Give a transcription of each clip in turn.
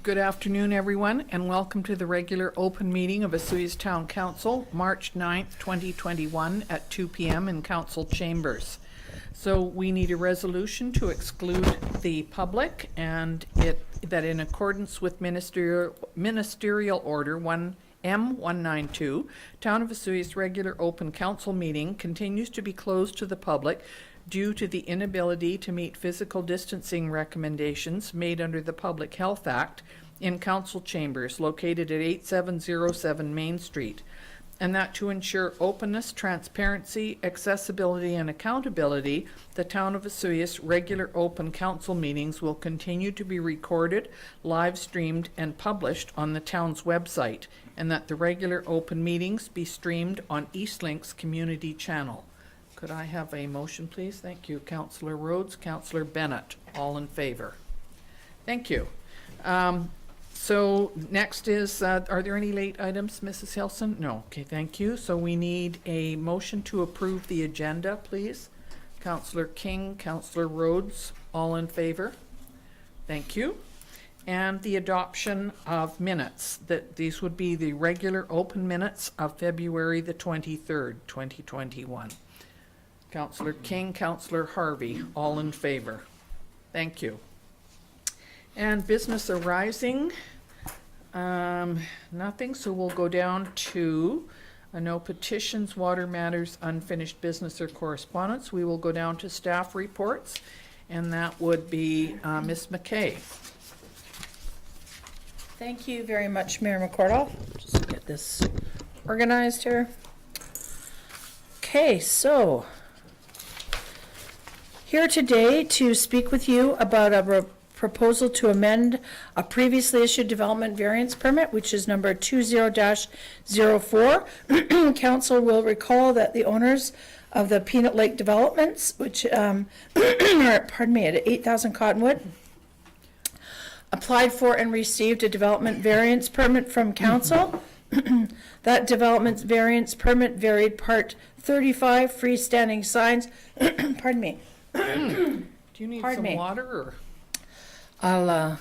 Good afternoon, everyone, and welcome to the regular open meeting of Asuyas Town Council, March 9th, 2021 at 2 p.m. in Council Chambers. So we need a resolution to exclude the public, and that in accordance with Ministerial Order 1M192, Town of Asuyas regular open council meeting continues to be closed to the public due to the inability to meet physical distancing recommendations made under the Public Health Act in council chambers located at 8707 Main Street, and that to ensure openness, transparency, accessibility, and accountability, the Town of Asuyas regular open council meetings will continue to be recorded, live streamed, and published on the town's website, and that the regular open meetings be streamed on Eastlink's community channel. Could I have a motion, please? Thank you. Councillor Rhodes, Councillor Bennett, all in favor. Thank you. So next is, are there any late items, Mrs. Hilson? No. Okay, thank you. So we need a motion to approve the agenda, please. Councillor King, Councillor Rhodes, all in favor. Thank you. And the adoption of minutes. These would be the regular open minutes of February the 23rd, 2021. Councillor King, Councillor Harvey, all in favor. Thank you. And business arising, nothing, so we'll go down to no petitions, water matters, unfinished business or correspondence. We will go down to staff reports, and that would be Ms. McKay. Thank you very much, Mayor McCordle. Just get this organized here. Okay, so here today to speak with you about a proposal to amend a previously issued development variance permit, which is number 20-04. Council will recall that the owners of the Peanut Lake developments, which are, pardon me, at 8,000 Cottonwood, applied for and received a development variance permit from council. That development variance permit varied part 35 freestanding signs. Pardon me. Do you need some water? Or? I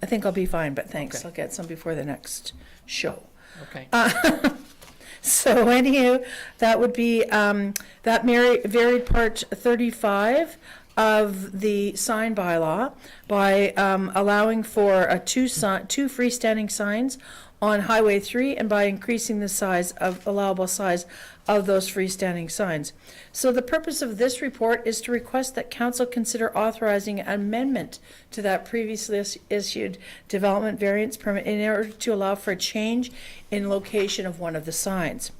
think I'll be fine, but thanks. Okay. I'll get some before the next show. Okay. So anywho, that would be that varied part 35 of the sign bylaw by allowing for two freestanding signs on Highway 3 and by increasing the size of allowable size of those freestanding signs. So the purpose of this report is to request that council consider authorizing an amendment to that previously issued development variance permit in order to allow for a change in location of one of the signs.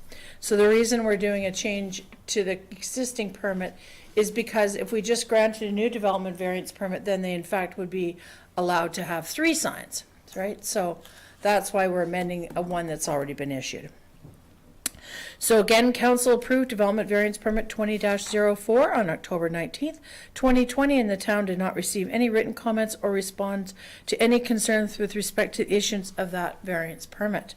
So the reason we're doing a change to the existing permit is because if we just granted a new development variance permit, then they in fact would be allowed to have 3 signs, right? So that's why we're amending one that's already been issued. So again, council approved development variance permit 20-04 on October 19th, 2020, and the town did not receive any written comments or respond to any concerns with respect to the issuance of that variance permit.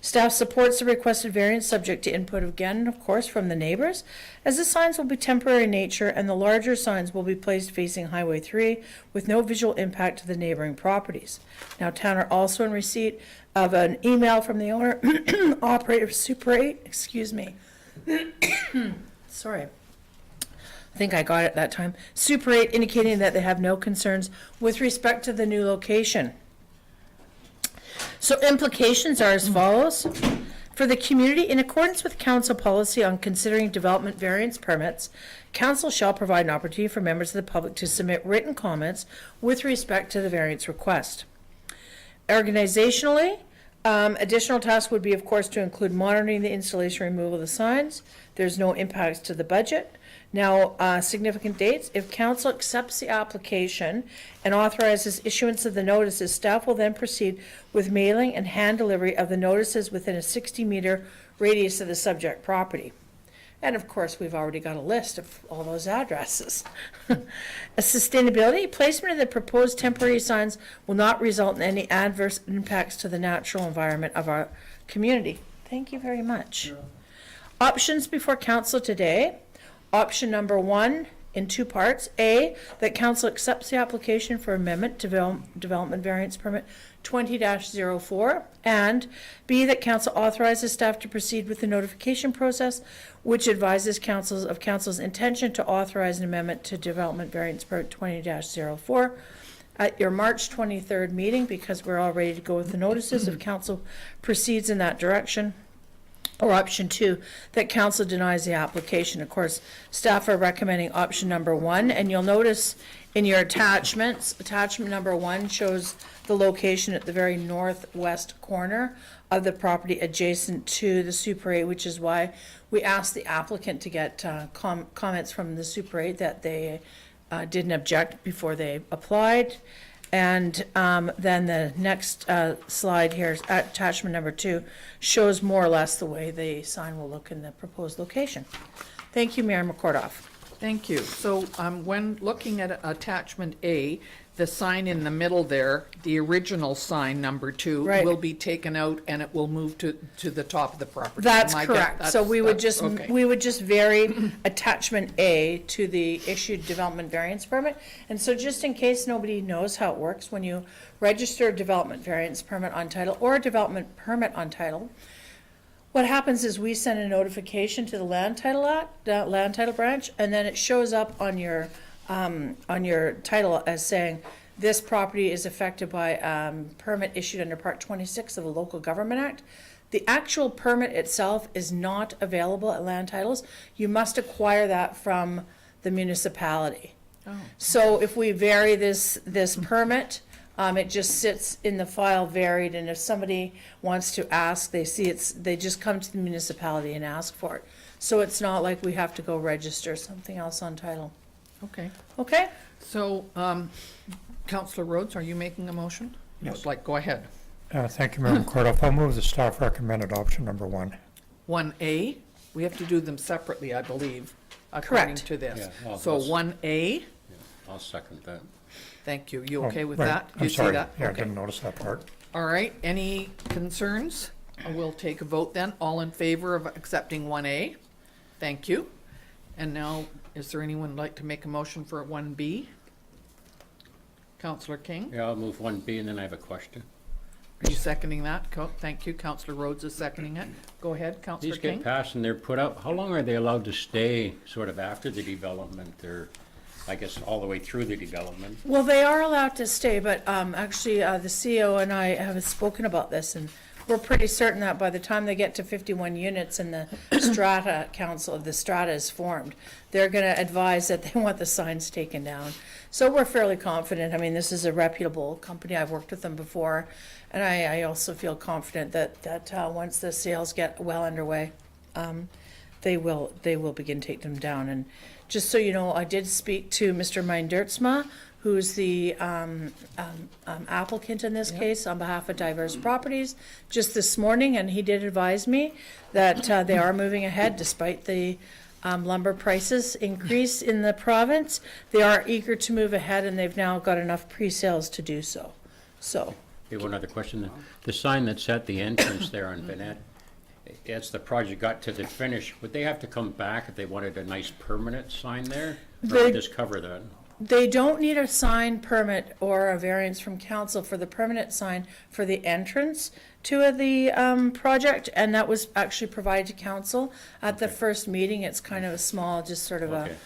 Staff supports the requested variance subject to input again, of course, from the neighbors, as the signs will be temporary in nature and the larger signs will be placed facing Highway 3 with no visual impact to the neighboring properties. Now, town are also in receipt of an email from the owner, operator Super 8, excuse me. Sorry. I think I got it that time. Super 8 indicating that they have no concerns with respect to the new location. So implications are as follows. For the community, in accordance with council policy on considering development variance permits, council shall provide an opportunity for members of the public to submit written comments with respect to the variance request. Organizationally, additional tasks would be, of course, to include monitoring the installation and removal of the signs. There's no impacts to the budget. Now, significant dates. If council accepts the application and authorizes issuance of the notices, staff will then proceed with mailing and hand delivery of the notices within a 60-meter radius of the subject property. And of course, we've already got a list of all those addresses. A sustainability, placement of the proposed temporary signs will not result in any adverse impacts to the natural environment of our community. Thank you very much. Yeah. Options before council today. Option number 1 in two parts. A, that council accepts the application for amendment to development variance permit 20-04, and B, that council authorizes staff to proceed with the notification process, which advises council's intention to authorize an amendment to development variance permit 20-04 at your March 23rd meeting, because we're all ready to go with the notices if council proceeds in that direction. Or option 2, that council denies the application. Of course, staff are recommending option number 1, and you'll notice in your attachments, attachment number 1 shows the location at the very northwest corner of the property adjacent to the Super 8, which is why we asked the applicant to get comments from the Super 8 that they didn't object before they applied. And then the next slide here, attachment number 2, shows more or less the way the sign will look in the proposed location. Thank you, Mayor McCordoff. Thank you. So when looking at attachment A, the sign in the middle there, the original sign number 2 Right. will be taken out and it will move to the top of the property. That's Am I correct. that's- So we would that's- just, okay. we would just vary attachment A to the issued development variance permit. And so just in case nobody knows how it works, when you register a development variance permit on title or a development permit on title, what happens is we send a notification to the land title branch, and then it shows up on your title as saying, this property is affected by permit issued under Part 26 of the Local Government Act. The actual permit itself is not available at land titles. You must acquire that from the municipality. Oh. So if we vary this permit, it just sits in the file varied, and if somebody wants to ask, they see they just come to the municipality and ask for it. So it's not like we have to go register something else on title. Okay. Okay? So, Councillor Rhodes, are you making a motion? Yes. Like, go ahead. Thank you, Mayor McCordoff. I'll move the staff recommended option number 1. 1A, we have to do them separately, I believe, according Correct. to this. Yeah, So I'll- 1A, I'll second that. thank you. You Oh, okay with right. that? I'm You see sorry. that? Yeah, I Okay. didn't notice that part. All right, any concerns? We'll take a vote then. All in favor of accepting 1A? Thank you. And now, is there anyone like to make a motion for 1B? Councillor King, Yeah, I'll move 1B, and then I have a question. are you seconding that? Thank you. Councillor Rhodes is seconding it. Go ahead, Councillor These get King. passed and they're put up, how long are they allowed to stay sort of after the development, or I guess all the way through the development? Well, they are allowed to stay, but actually, the CEO and I have spoken about this, and we're pretty certain that by the time they get to 51 units and the strata council of the strata is formed, they're going to advise that they want the signs taken down. So we're fairly confident. I mean, this is a reputable company. I've worked with them before, and I also feel confident that once the sales get well underway, they will begin to take them down. And just so you know, I did speak to Mr. Meindertsma, who's the applicant in this case on behalf of Diverse Properties, just this morning, and he did advise me that they are moving ahead despite the lumber prices increase in the province. They are eager to move ahead, and they've now got enough pre-sales to do so. So, Okay, one other question. The sign that's at the entrance there on Vedette, as the project got to the finish, would they have to come back if they wanted a nice permanent sign there? Or They- would this cover that? they don't need a sign permit or a variance from council for the permanent sign for the entrance to the project, and that was actually provided to council at the Okay. first meeting. It's kind of a small, just sort of Okay.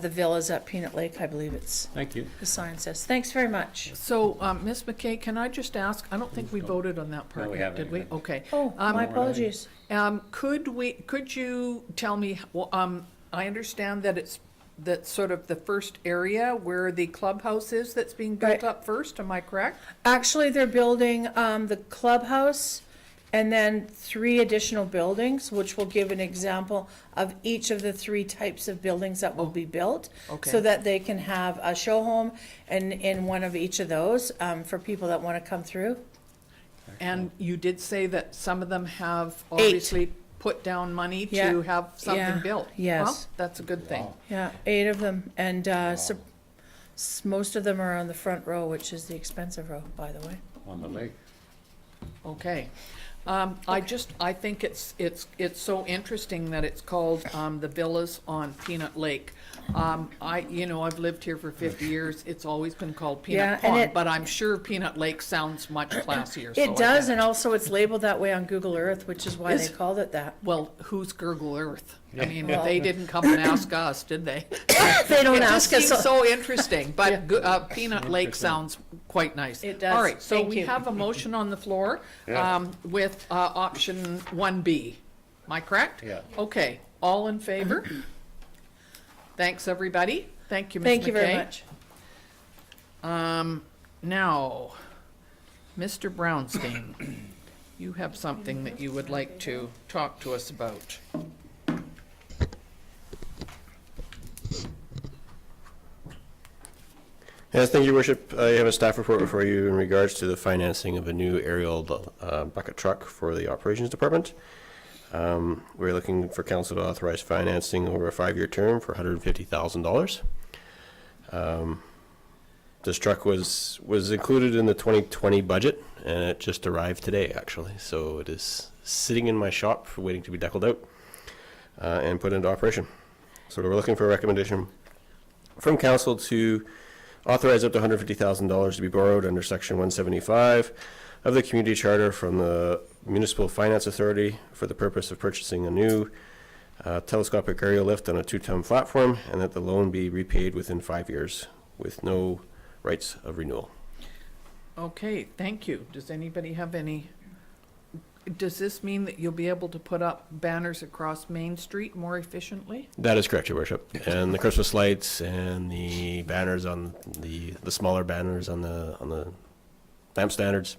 the villas at Peanut Lake, I believe it's, Thank you. the sign says. Thanks very much. So, Ms. McKay, can I just ask, I don't think we voted on that part No, we yet, did haven't we? yet. Okay. Oh, my Um, apologies. Could you tell me, well, I understand that that's sort of the first area where the clubhouse is that's being built Right. up first, am I correct? Actually, they're building the clubhouse and then 3 additional buildings, which will give an example of each of the 3 types of buildings that will be built. Okay. So that they can have a show home and in one of each of those for people that want to come through. And you did say that some of them have obviously put down money Yeah. to have Yeah. something built. Yes. Well, that's a good thing. Wow. Yeah, 8 of them, and most of them are on the front row, which is the expensive row, by the way. On the lake. Okay. I think it's so interesting that it's called, the villas on Peanut Lake. I've lived here for 50 years. It's always been called Yeah, Peanut and Pond, it- but I'm sure Peanut Lake sounds much classier. so I It does, get and also it's labeled that way on Google Earth, which is why they Is- called it that. Well, who's Gurgle Earth? I mean, Well- they didn't come and ask us, did they? They don't It ask just us. seems so interesting, but Peanut Lake sounds quite nice. It does. All right, so Thank we you. have a motion on the floor with option 1B. Am I correct? Yeah. Okay, all in favor? Thanks, everybody. Thank you, Ms. Thank you very McKay. much. Now, Mr. Brownstein, you have something that you would like to talk to us about. Yes, thank you, Worship. I have a staff report before you in regards to the financing of a new aerial bucket truck for the Operations Department. We're looking for council to authorize financing over a 5-year term for $150,000. This truck was included in the 2020 budget, and it just arrived today, actually. So it is sitting in my shop, waiting to be deckled out and put into operation. So we're looking for a recommendation from council to authorize up to $150,000 to be borrowed under Section 175 of the Community Charter from the Municipal Finance Authority for the purpose of purchasing a new telescopic aerial lift on a 2-ton platform, and that the loan be repaid within 5 years with no rights of renewal. Okay, thank you. Does anybody have any, does this mean that you'll be able to put up banners across Main Street more efficiently? That is correct, Your Worship. And the Christmas lights and the banners on the smaller banners on the lamp standards,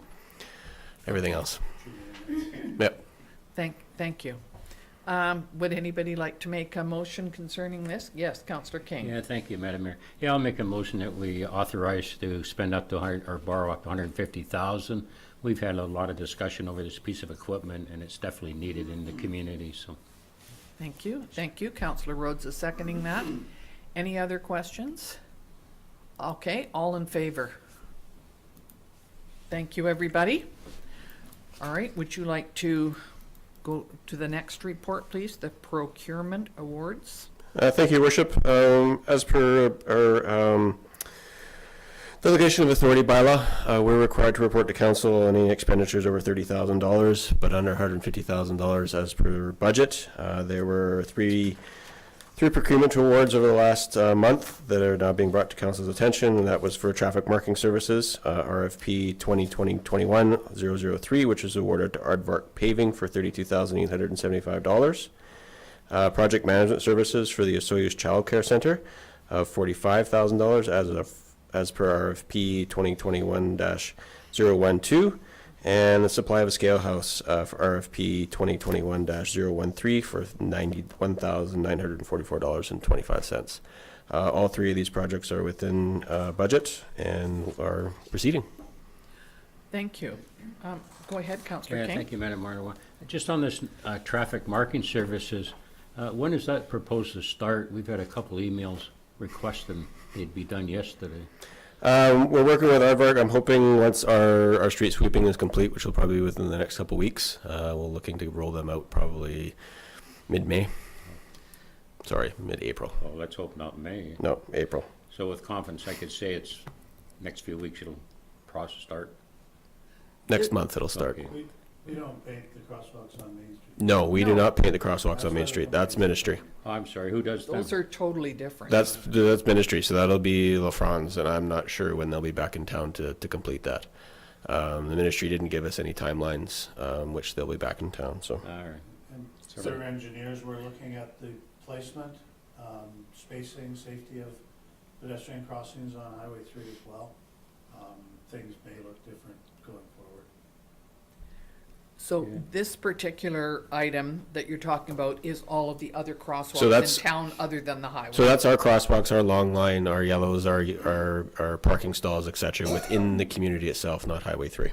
everything else. Yep. Thank you. Would anybody like to make a motion concerning this? Yes, Councillor King. Yeah, thank you, Madam Mayor. Yeah, I'll make a motion that we authorize to spend up to 100, or borrow up to 150,000. We've had a lot of discussion over this piece of equipment, and it's definitely needed in the community, so. Thank you. Thank you. Councillor Rhodes is seconding that. Any other questions? Okay, all in favor? Thank you, everybody. All right, would you like to go to the next report, please? The Procurement Awards? Thank you, Your Worship. As per our Delegation of Authority bylaw, we're required to report to council any expenditures over $30,000, but under $150,000 as per budget. There were three procurement awards over the last month that are now being brought to council's attention, and that was for traffic marking services, RFP 2020-21-003, which was awarded to Aardvark Paving for $32,875. Project management services for the Osoyoos Child Care Center of $45,000 as per RFP 2021-012, and the supply of a scale house for RFP 2021-013 for $91,944.25. All three of these projects are within budget and are proceeding. Thank you. Go ahead, Councillor Yeah, King. thank you, Madam Mayor. Just on this traffic marking services, when is that proposed to start? We've had a couple emails requesting they'd be done yesterday. We're working with Aardvark. I'm hoping once our street sweeping is complete, which will probably be within the next couple of weeks, we're looking to roll them out probably mid-May. Sorry, mid-April. Oh, let's hope not May. No, April. So with confidence, I could say it's next few weeks it'll process start. Next month it'll start. Okay. We don't paint the crosswalks on Main Street. No, we do No. not paint the crosswalks on Main Street. That's ministry. Oh, I'm sorry, who does that? Those are totally different. That's ministry, so that'll be LaFrance, and I'm not sure when they'll be back in town to complete that. The ministry didn't give us any timelines, which they'll be back in town, so. All right. And So- their engineers were looking at the placement, spacing, safety of pedestrian crossings on Highway 3 as well. Things may look different going forward. So Yeah. this particular item that you're talking about is all of the other So crosswalks that's- in town other than the highway? So that's our crosswalks, our long line, our yellows, our parking stalls, et cetera, within the community itself, not Highway 3.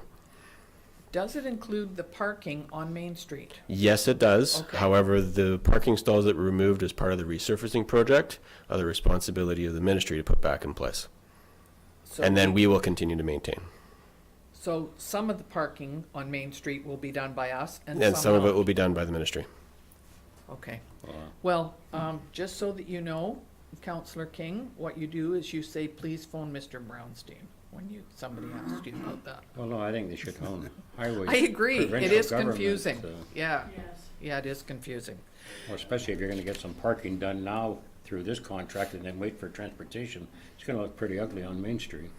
Does it include the parking on Main Street? Yes, it does. Okay. However, the parking stalls that were removed as part of the resurfacing project are the responsibility of the ministry to put back in place. So And then we will continue to maintain. So some of the parking on Main Street will be done by us and And some of it not. will be done by the ministry. Okay. Uh, Well, just so that you know, Councillor King, what you do is you say, please phone Mr. Brownstein when somebody asks you about that. Well, no, I think they should own highways. I agree. It provincial is government, confusing. so- Yeah. Yeah, it is confusing. Well, especially if you're gonna get some parking done now through this contract and then wait for transportation. It's gonna look pretty ugly on Main Street.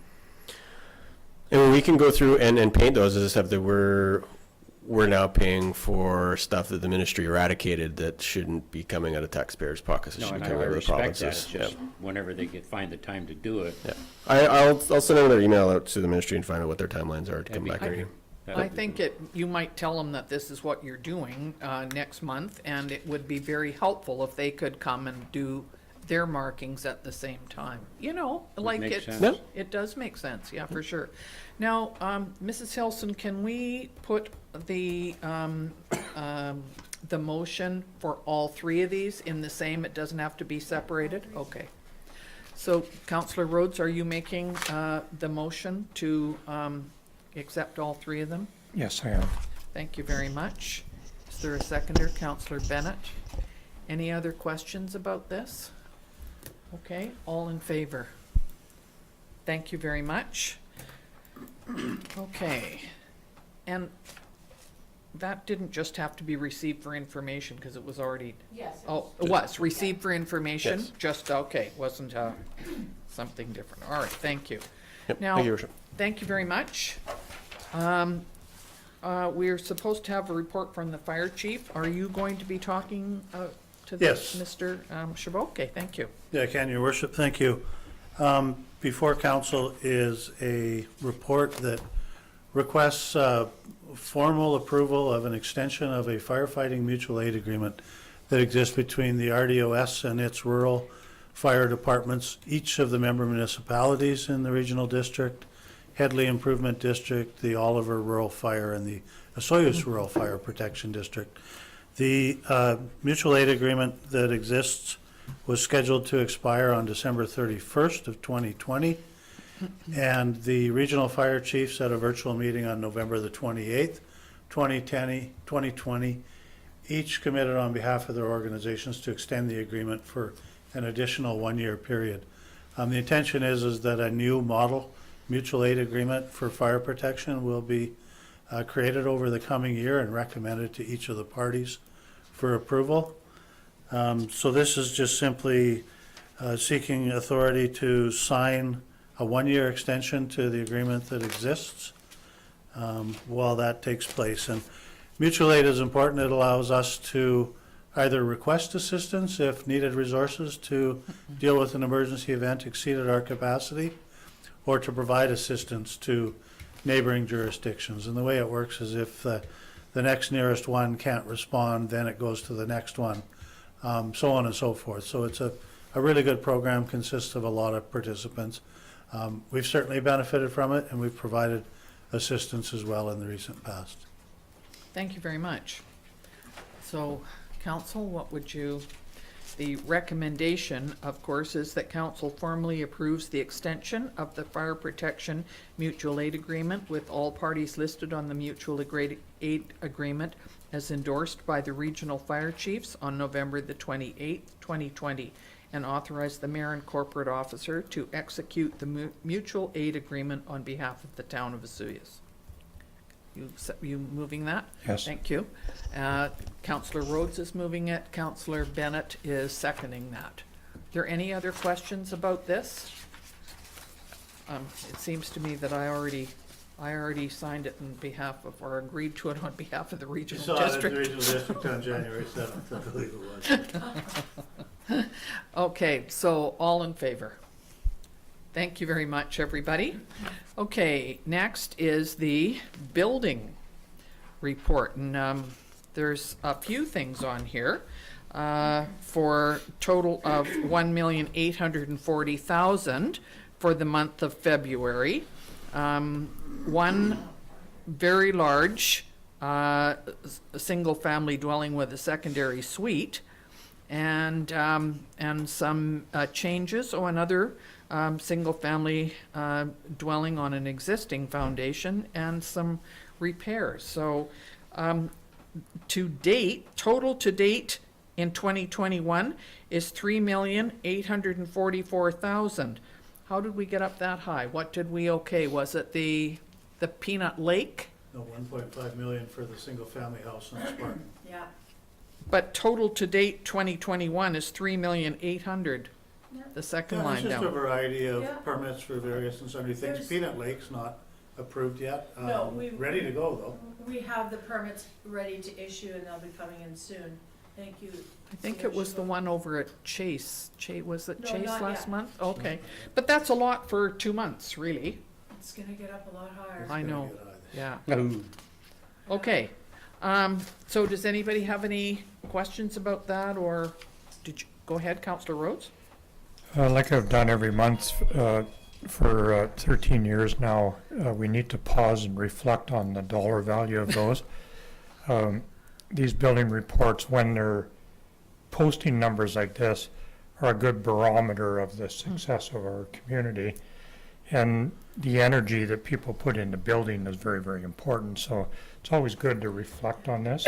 And we can go through and paint those as stuff that we're now paying for stuff that the ministry eradicated that shouldn't be coming out of taxpayers' pockets. It No, should be and I coming out of the respect that. provinces. It's Yeah. just whenever they find the time to do it. Yeah. I'll send another email out to the ministry and find out what their timelines are to come That'd be back here. great. I think you might tell them that this is what you're doing next month, and it would be very helpful if they could come and do their markings at the same time. You know, like makes it, sense. it does make sense, yeah, for sure. Now, Mrs. Hilson, can we put the motion for all three of these in the same, it doesn't have to be separated? Okay. So, Councillor Rhodes, are you making the motion to accept all three of them? Yes, I am. Thank you very much. Is there a seconder? Councillor Bennett? Any other questions about this? Okay, all in favor? Thank you very much. Okay, and that didn't just have to be received for information, because it was already. Yes. Oh, it was, received for information? Yes. Just, okay, wasn't something different. All right, thank you. Yep. Now, Thank you, Your Worship. thank you very much. We're supposed to have a report from the fire chief. Are you going to be talking to this, Yes. Mr. Chabot? Okay, thank you. Yeah, I can, Your Worship, thank you. Before council is a report that requests formal approval of an extension of a firefighting mutual aid agreement that exists between the RDOS and its rural fire departments, each of the member municipalities in the regional district, Hedley Improvement District, the Oliver Rural Fire, and the Osoyoos Rural Fire Protection District. The mutual aid agreement that exists was scheduled to expire on December 31st of 2020, and the regional fire chiefs at a virtual meeting on November the 28th, 2020, each committed on behalf of their organizations to extend the agreement for an additional one-year period. The intention is that a new model mutual aid agreement for fire protection will be created over the coming year and recommended to each of the parties for approval. So this is just simply seeking authority to sign a one-year extension to the agreement that exists while that takes place. And mutual aid is important. It allows us to either request assistance if needed resources to deal with an emergency event exceeded our capacity, or to provide assistance to neighboring jurisdictions. And the way it works is if the next nearest one can't respond, then it goes to the next one, so on and so forth. So it's a really good program, consists of a lot of participants. We've certainly benefited from it, and we've provided assistance as well in the recent past. Thank you very much. So, council, what would you, the recommendation, of course, is that council formally approves the extension of the fire protection mutual aid agreement with all parties listed on the mutual aid agreement as endorsed by the regional fire chiefs on November the 28th, 2020, and authorize the mayor and corporate officer to execute the mutual aid agreement on behalf of the town of Asuyas. You moving that? Yes. Thank you. Councillor Rhodes is moving it. Councillor Bennett is seconding that. Are there any other questions about this? It seems to me that I already signed it on behalf of, or agreed to it on behalf of the regional district. regional district on January 7th, I believe it was. Okay, so all in favor? Thank you very much, everybody. Okay, next is the building report, and there's a few things on here for total of $1,840,000 for the month of February. One very large single-family dwelling with a secondary suite, and some changes. Oh, another single-family dwelling on an existing foundation and some repairs. So total to date in 2021 is $3,844,000. How did we get up that high? What did we okay? Was it the Peanut Lake? No, 1.5 million for the single-family house in Spartan. Yeah. But total to date 2021 is $3,800,000. The second Yeah, line it's just a down. variety of Yeah. permits for various and sundry things. There's- Peanut Lake's not approved yet. No, we- Ready to go, though. We have the permits ready to issue and they'll be coming in soon. Thank you. I think it was the one over at Chase. Was it No, Chase not last yet. month? Okay. But that's a lot for 2 months, really. It's gonna get up a lot higher. I know. Gonna get high. Yeah. No. Okay. So does anybody have any questions about that, or did you, go ahead, Councillor Rhodes? Like I've done every month for 13 years now, we need to pause and reflect on the dollar value of those. These building reports, when they're posting numbers like this, are a good barometer of the success of our community. And the energy that people put into building is very, very important. So it's always good to reflect on this.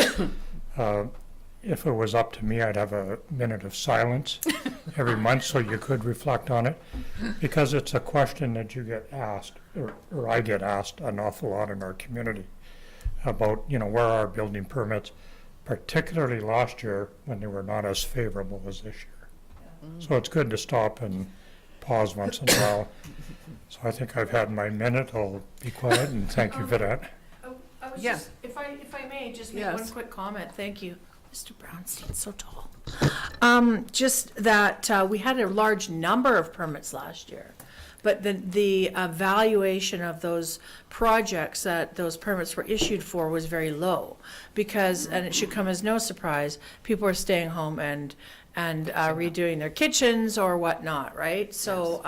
If it was up to me, I'd have a minute of silence every month so you could reflect on it. Because it's a question that you get asked, or I get asked an awful lot in our community about, where are building permits, particularly last year when they were not as favorable as this year. So it's good to stop and pause once in a while. So I think I've had my minute. I'll be quiet and thank you for that. I was Yeah. just, if I may, just make Yes. one quick comment, thank you. Mr. Brownstein's so tall. Just that, we had a large number of permits last year, but the evaluation of those projects that those permits were issued for was very low, because, and it should come as no surprise, people are staying home and redoing their kitchens or whatnot, right? So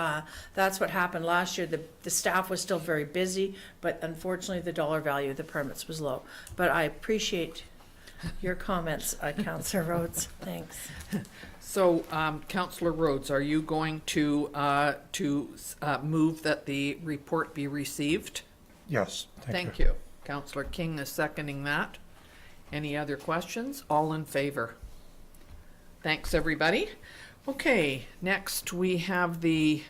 that's what happened last year. The staff was still very busy, but unfortunately, the dollar value of the permits was low. But I appreciate your comments, Councillor Rhodes. Thanks. So, Councillor Rhodes, are you going to move that the report be received? Yes, Thank you. Councillor King is seconding that. Any other questions? All in favor? Thanks, everybody. Okay, next we have the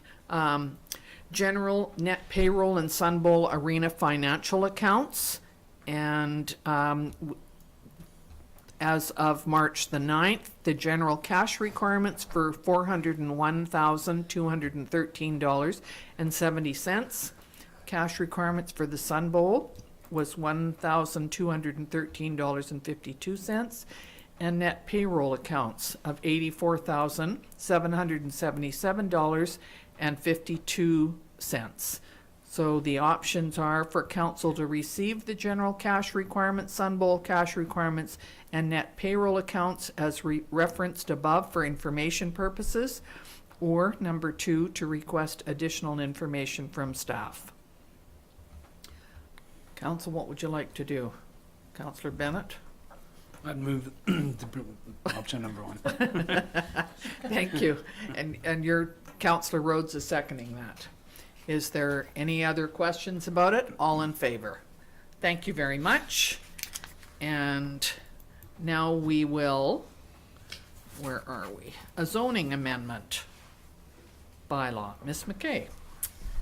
general net payroll and Sun Bowl Arena financial accounts. And as of March the 9th, the general cash requirements for $401,213.70. Cash requirements for the Sun Bowl was $1,213.52. And net payroll accounts of $84,777.52. So the options are for council to receive the general cash requirements, Sun Bowl cash requirements, and net payroll accounts as referenced above for information purposes, or number 2, to request additional information from staff. Council, what would you like to do? Councillor Bennett? I'd move to option number 1. Thank you. And your Councillor Rhodes is seconding that. Is there any other questions about it? All in favor? Thank you very much. And now we will, where are we? A zoning amendment bylaw. Ms. McKay.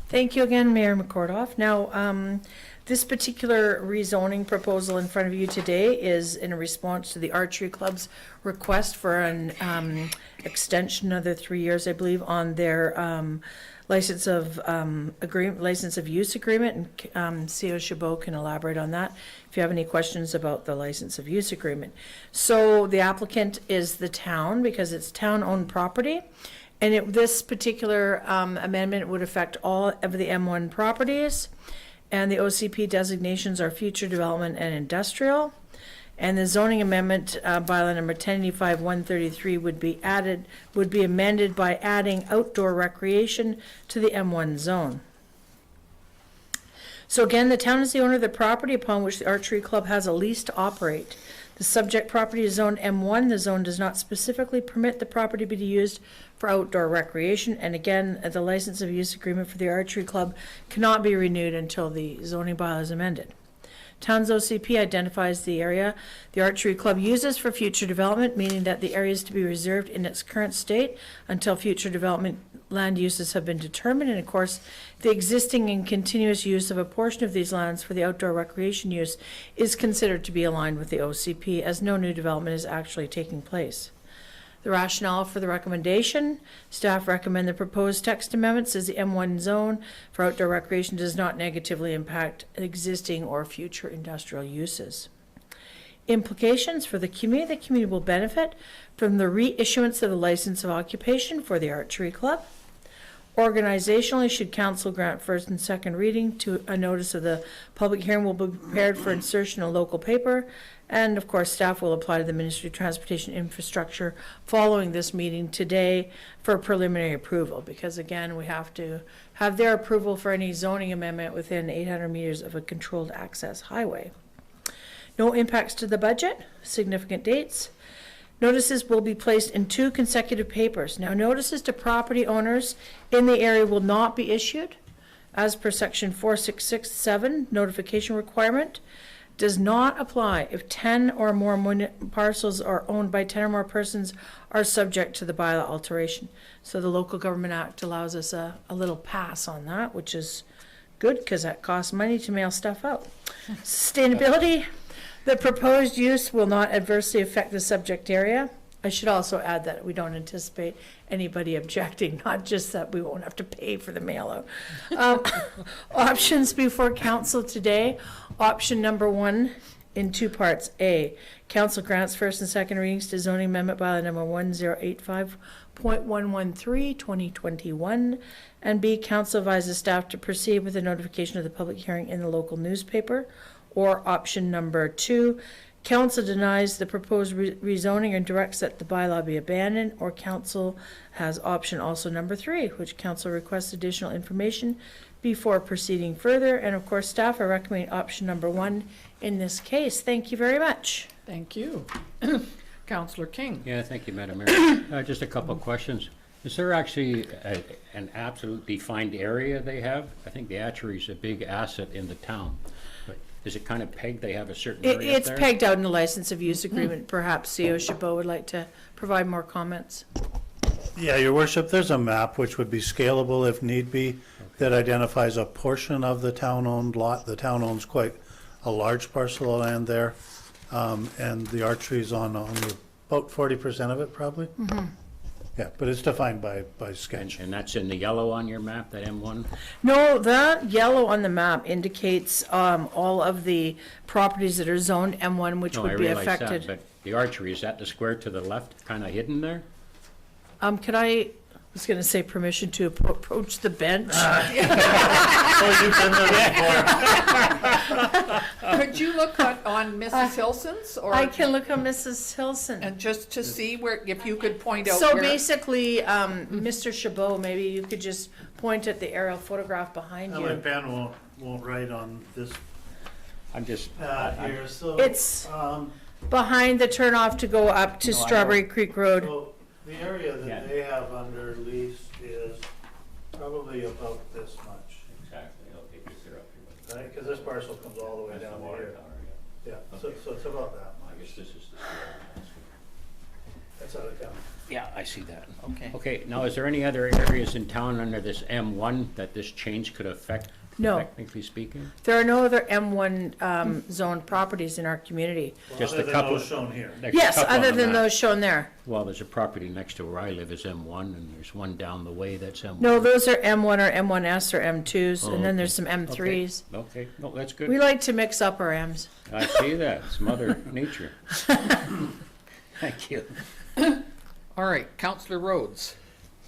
Thank you again, Mayor McCordoff. Now, this particular rezoning proposal in front of you today is in response to the Archery Club's request for an extension of the 3 years, I believe, on their license of use agreement, and CO Chabot can elaborate on that if you have any questions about the license of use agreement. So the applicant is the town, because it's town-owned property. And this particular amendment would affect all of the M1 properties, and the OCP designations are future development and industrial. And the zoning amendment, bylaw number 1085-133 would be amended by adding outdoor recreation to the M1 zone. So again, the town is the owner of the property upon which the archery club has a lease to operate. The subject property is zone M1. The zone does not specifically permit the property be used for outdoor recreation. And again, the license of use agreement for the archery club cannot be renewed until the zoning bylaw is amended. Town's OCP identifies the area the archery club uses for future development, meaning that the area is to be reserved in its current state until future development land uses have been determined. And of course, the existing and continuous use of a portion of these lands for the outdoor recreation use is considered to be aligned with the OCP, as no new development is actually taking place. The rationale for the recommendation: staff recommend the proposed text amendments as the M1 zone for outdoor recreation does not negatively impact existing or future industrial uses. Implications for the community: the community will benefit from the reissuance of the license of occupation for the archery club. Organizationally, should council grant first and second reading to a notice of the public hearing will be prepared for insertion in a local paper. And of course, staff will apply to the Ministry of Transportation Infrastructure following this meeting today for preliminary approval, because again, we have to have their approval for any zoning amendment within 800 meters of a controlled access highway. No impacts to the budget. Significant dates: notices will be placed in 2 consecutive papers. Now, notices to property owners in the area will not be issued as per section 4667. Notification requirement does not apply if 10 or more parcels are owned by 10 or more persons are subject to the bylaw alteration. So the Local Government Act allows us a little pass on that, which is good because that costs money to mail stuff out. Sustainability: the proposed use will not adversely affect the subject area. I should also add that we don't anticipate anybody objecting, not just that we won't have to pay for the mail out. Options before council today: option number 1 in 2 parts. A, council grants first and second readings to zoning amendment bylaw number 1085.113 2021, and B, council advises staff to proceed with the notification of the public hearing in the local newspaper. Or option number 2, council denies the proposed rezoning and directs that the bylaw be abandoned. Or council has option also number 3, which council requests additional information before proceeding further. And of course, staff are recommending option number 1 in this case. Thank you very much. Thank you. Councillor King. Yeah, thank you, Madam Mayor. Just a couple of questions. Is there actually an absolute defined area they have? I think the archery is a big asset in the town. But is it kind of pegged? They have a certain area It's there? pegged out in the license of use agreement. Perhaps CEO Chabot would like to provide more comments. Yeah, Your Worship, there's a map which would be scalable if need be that identifies a portion of the town-owned lot. The town owns quite a large parcel of land there, and the archery's on only about 40% of it, probably. Yeah, but it's defined by sketch. And that's in the yellow on your map, that M1? No, that yellow on the map indicates all of the properties that are zoned M1, which No, would I be realize that, affected. but the archery, is that the square to the left, kind of hidden there? Could I was going to say permission to approach the bench. Could you look on Mrs. Hilson's, or? I can look on Mrs. Hilson. And just to see where, if you could point out So where. basically, Mr. Chabot, maybe you could just point at the aerial photograph behind My you. pen won't write on this I'm just, pad here, so. It's behind the turnoff to go up to No, I know. Strawberry Creek Road. So the area Yeah. that they have under lease is probably about this much, exactly, okay, because they're up here. right? Because this parcel comes all the way That's down the to water here. tower, Yeah, Okay. so it's about that I much. guess this is the That's out of town. Yeah, I see that. Okay. Okay, now is there any other areas in town under this M1 that this change could affect? No. Technically speaking? There are no other M1 zoned properties in our community. Just Other a than couple- those shown here. There's a Yes, couple on other the than map. those shown there. Well, there's a property next to where I live is M1, and there's one down the way that's M1. No, those are M1 or M1S or M2s, Oh, and then okay. there's some M3s. Okay, no, that's We good. like to mix up our M's. I see that, it's Mother Nature. Thank you. All right, Councillor Rhodes.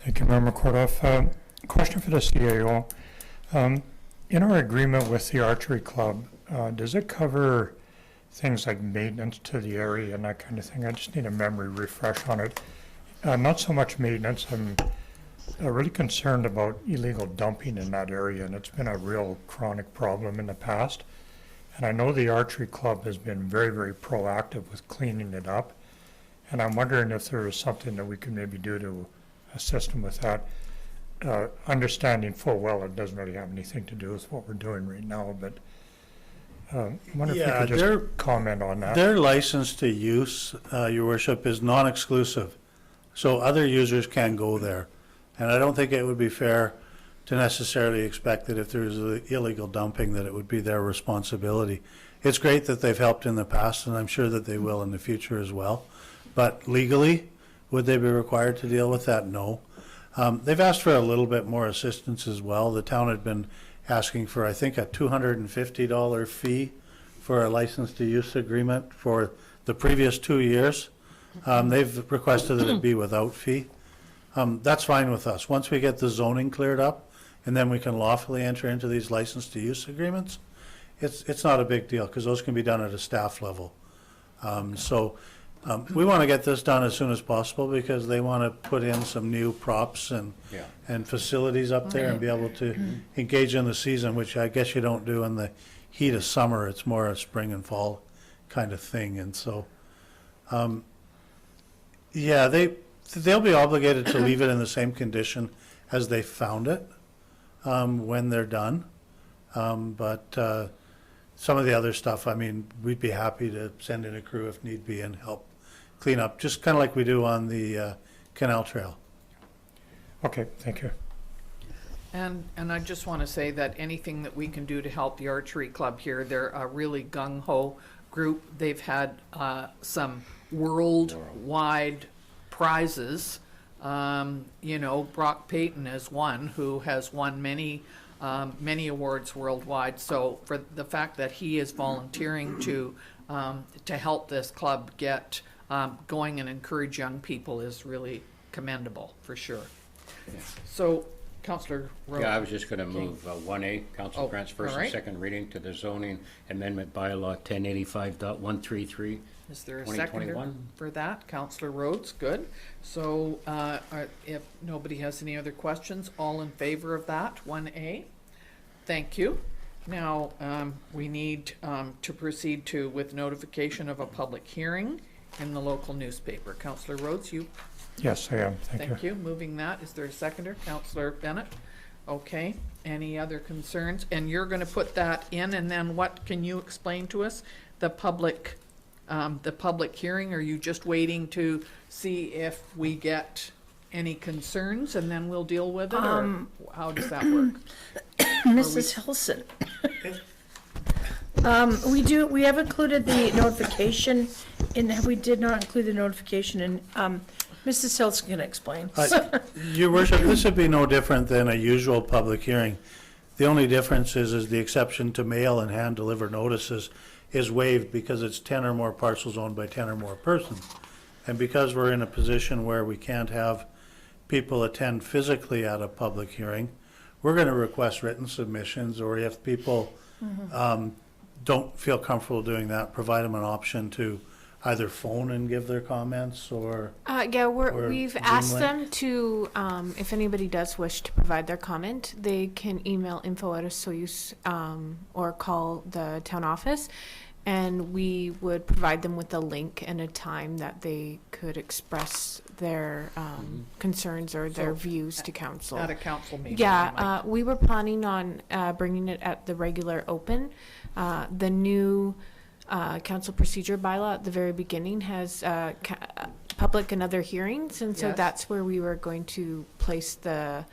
Thank you, Member Kordoff. Question for the CAO. In our agreement with the archery club, does it cover things like maintenance to the area and that kind of thing? I just need a memory refresh on it. Not so much maintenance. I'm really concerned about illegal dumping in that area, and it's been a real chronic problem in the past. And I know the archery club has been very, very proactive with cleaning it up. And I'm wondering if there is something that we can maybe do to assist them with that. Understanding full well it doesn't really have anything to do with what we're doing right now, but I wonder if you Yeah, could just comment on that. Their license to use, your worship, is non-exclusive, so other users can go there. And I don't think it would be fair to necessarily expect that if there's illegal dumping, that it would be their responsibility. It's great that they've helped in the past, and I'm sure that they will in the future as well. But legally, would they be required to deal with that? No. They've asked for a little bit more assistance as well. The town had been asking for, I think, a $250 fee for a license to use agreement for the previous 2 years. They've requested that it be without fee. That's fine with us. Once we get the zoning cleared up, and then we can lawfully enter into these license to use agreements, it's not a big deal, because those can be done at a staff level. We want to get this done as soon as possible, because they want to put in some new props and facilities up there and be able to engage in the season, which I guess you don't do in the heat of summer. It's more a spring and fall kind of thing. And so, they'll be obligated to leave it in the same condition as they found it when they're done. But some of the other stuff, I mean, we'd be happy to send in a crew if need be and help clean up, just kind of like we do on the canal trail. Okay, thank you. And I just want to say that anything that we can do to help the archery club here, they're a really gung-ho group. They've had some worldwide prizes. Brock Payton is one who has won many awards worldwide. So for the fact that he is volunteering to help this club get going and encourage young people is really commendable, for sure. Yeah. So, Councillor Rowe. Yeah, I was just gonna move 1A, council grants first all and right. second reading to the zoning amendment bylaw 1085.133. Is there a seconder 2021. for that? Councillor Rhodes, good. So, if nobody has any other questions, all in favor of that, 1A? Thank you. Now, we need to proceed with notification of a public hearing in the local newspaper. Councillor Rhodes, you, Yes, I am, thank you. thank you. Moving that, is there a seconder? Councillor Bennett? Okay, any other concerns? And you're gonna put that in, and then what, can you explain to us? The public hearing, are you just waiting to see if we get any concerns and then we'll deal with it, or how does that work? Mrs. Hilson. We have included the notification we did not include the notification in, Mrs. Hilson can explain. Your worship, this would be no different than a usual public hearing. The only difference is the exception to mail and hand deliver notices is waived because it's 10 or more parcels owned by 10 or more persons. And because we're in a position where we can't have people attend physically at a public hearing, we're going to request written submissions, or if people don't feel comfortable doing that, provide them an option to either phone and give their comments, or We've Zoom asked link? them to, if anybody does wish to provide their comment, they can email info@Osoyoos, or call the town office, and we would provide them with a link and a time that they could express their concerns or their views to council. At a council meeting? Yeah, we were planning on bringing it at the regular open. The new council procedure bylaw at the very beginning has public and other hearings, and so Yes. that's where we were going to place the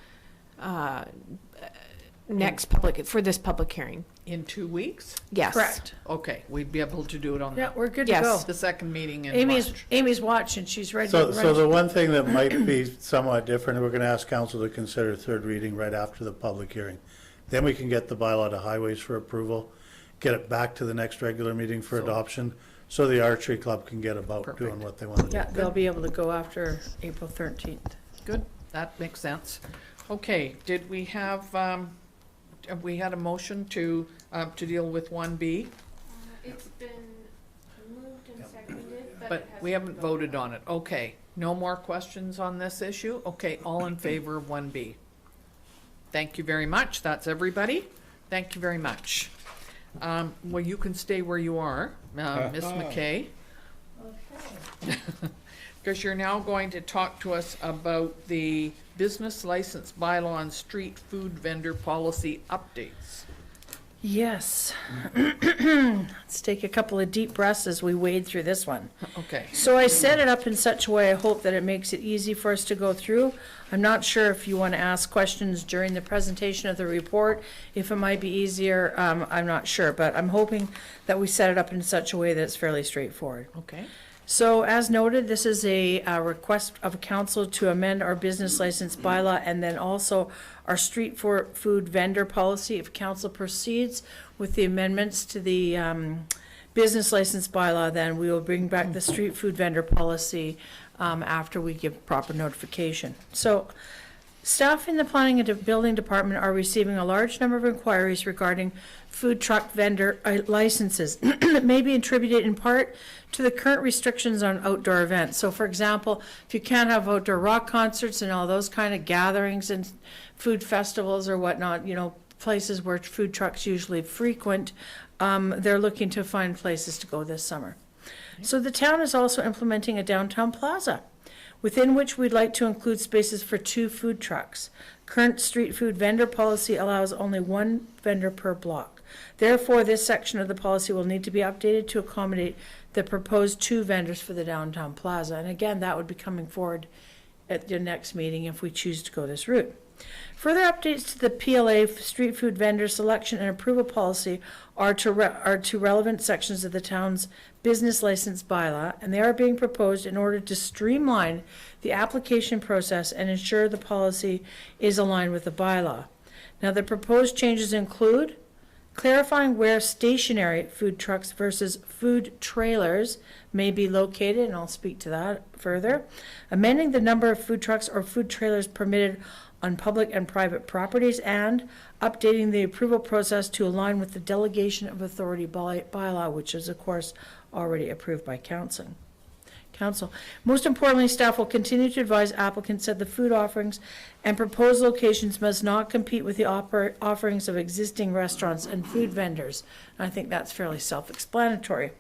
next public, for this public hearing. In 2 weeks? Yes. Correct. Okay, we'd be able to do it on Yeah, we're good to Yes. go. the second meeting in Amy's March. watching, she's ready. So the one thing that might be somewhat different, we're going to ask council to consider third reading right after the public hearing. Then we can get the bylaw to highways for approval, get it back to the next regular meeting for So- adoption, so the archery club can get about doing Perfect. what they want to do. Yeah, they'll be able to go after April 13th. Good, that makes sense. Okay, did we have we had a motion to deal with 1B, It's been moved and seconded, but we haven't voted on it. Okay, no more questions on this issue? Okay, all in favor of 1B? Thank you very much, that's everybody. Thank you very much. Well, you can stay where you are, Ms. McKay. Because you're now going to talk to us about the business license bylaw and street food vendor policy updates. Yes. Let's take a couple of deep breaths as we wade through this one. Okay. So I set it up in such a way, I hope that it makes it easy for us to go through. I'm not sure if you want to ask questions during the presentation of the report, if it might be easier, I'm not sure, but I'm hoping that we set it up in such a way that it's fairly straightforward. Okay. So as noted, this is a request of council to amend our business license bylaw and then also our street food vendor policy. If council proceeds with the amendments to the business license bylaw, then we will bring back the street food vendor policy after we give proper notification. So staff in the planning and building department are receiving a large number of inquiries regarding food truck vendor licenses that may be attributed in part to the current restrictions on outdoor events. So for example, if you can't have outdoor rock concerts and all those kind of gatherings and food festivals or whatnot, you know, places where food trucks usually frequent, they're looking to find places to go this summer. So the town is also implementing a downtown plaza, within which we'd like to include spaces for 2 food trucks. Current street food vendor policy allows only 1 vendor per block. Therefore, this section of the policy will need to be updated to accommodate the proposed 2 vendors for the downtown plaza. And again, that would be coming forward at the next meeting if we choose to go this route. Further updates to the PLA street food vendor selection and approval policy are to relevant sections of the town's business license bylaw, and they are being proposed in order to streamline the application process and ensure the policy is aligned with the bylaw. Now, the proposed changes include clarifying where stationary food trucks versus food trailers may be located, and I'll speak to that further. Amending the number of food trucks or food trailers permitted on public and private properties, and updating the approval process to align with the delegation of authority bylaw, which is of course already approved by council. Most importantly, staff will continue to advise applicants that the food offerings and proposed locations must not compete with the offerings of existing restaurants and food vendors. And I think that's fairly self-explanatory.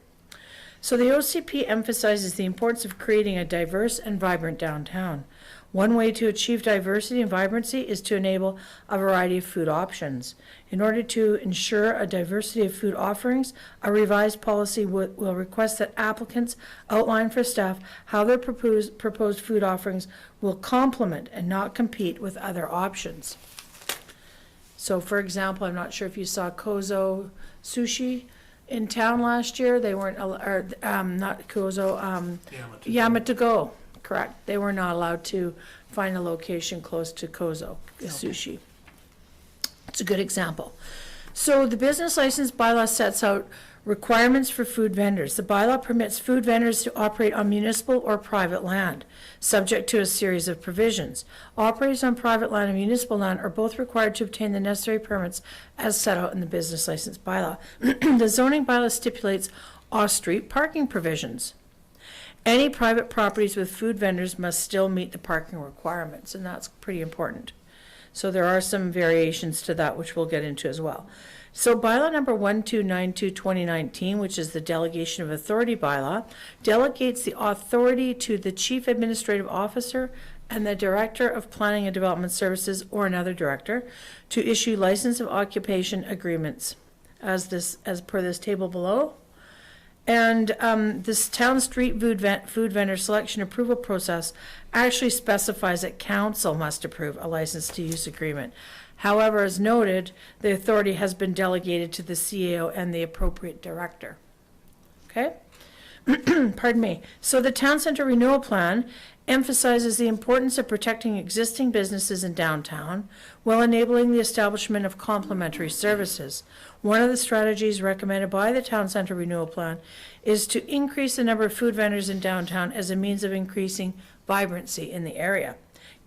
So the OCP emphasizes the importance of creating a diverse and vibrant downtown. One way to achieve diversity and vibrancy is to enable a variety of food options. In order to ensure a diversity of food offerings, a revised policy will request that applicants outline for staff how their proposed food offerings will complement and not compete with other options. So for example, I'm not sure if you saw Kozo Sushi in town last year. They weren't, not Kozo, Yamatogo. Correct. They were not allowed to find a location close to Kozo Sushi. It's a good example. So the business license bylaw sets out requirements for food vendors. The bylaw permits food vendors to operate on municipal or private land, subject to a series of provisions. Operators on private land and municipal land are both required to obtain the necessary permits as set out in the business license bylaw. The zoning bylaw stipulates off-street parking provisions. Any private properties with food vendors must still meet the parking requirements, and that's pretty important. So there are some variations to that, which we'll get into as well. So bylaw number 1292/2019, which is the delegation of authority bylaw, delegates the authority to the chief administrative officer and the director of planning and development services or another director to issue license of occupation agreements as per this table below. And this town street food vendor selection approval process actually specifies that council must approve a license to use agreement. However, as noted, the authority has been delegated to the CAO and the appropriate director. Okay? Pardon me. So the town center renewal plan emphasizes the importance of protecting existing businesses in downtown while enabling the establishment of complementary services. One of the strategies recommended by the town center renewal plan is to increase the number of food vendors in downtown as a means of increasing vibrancy in the area.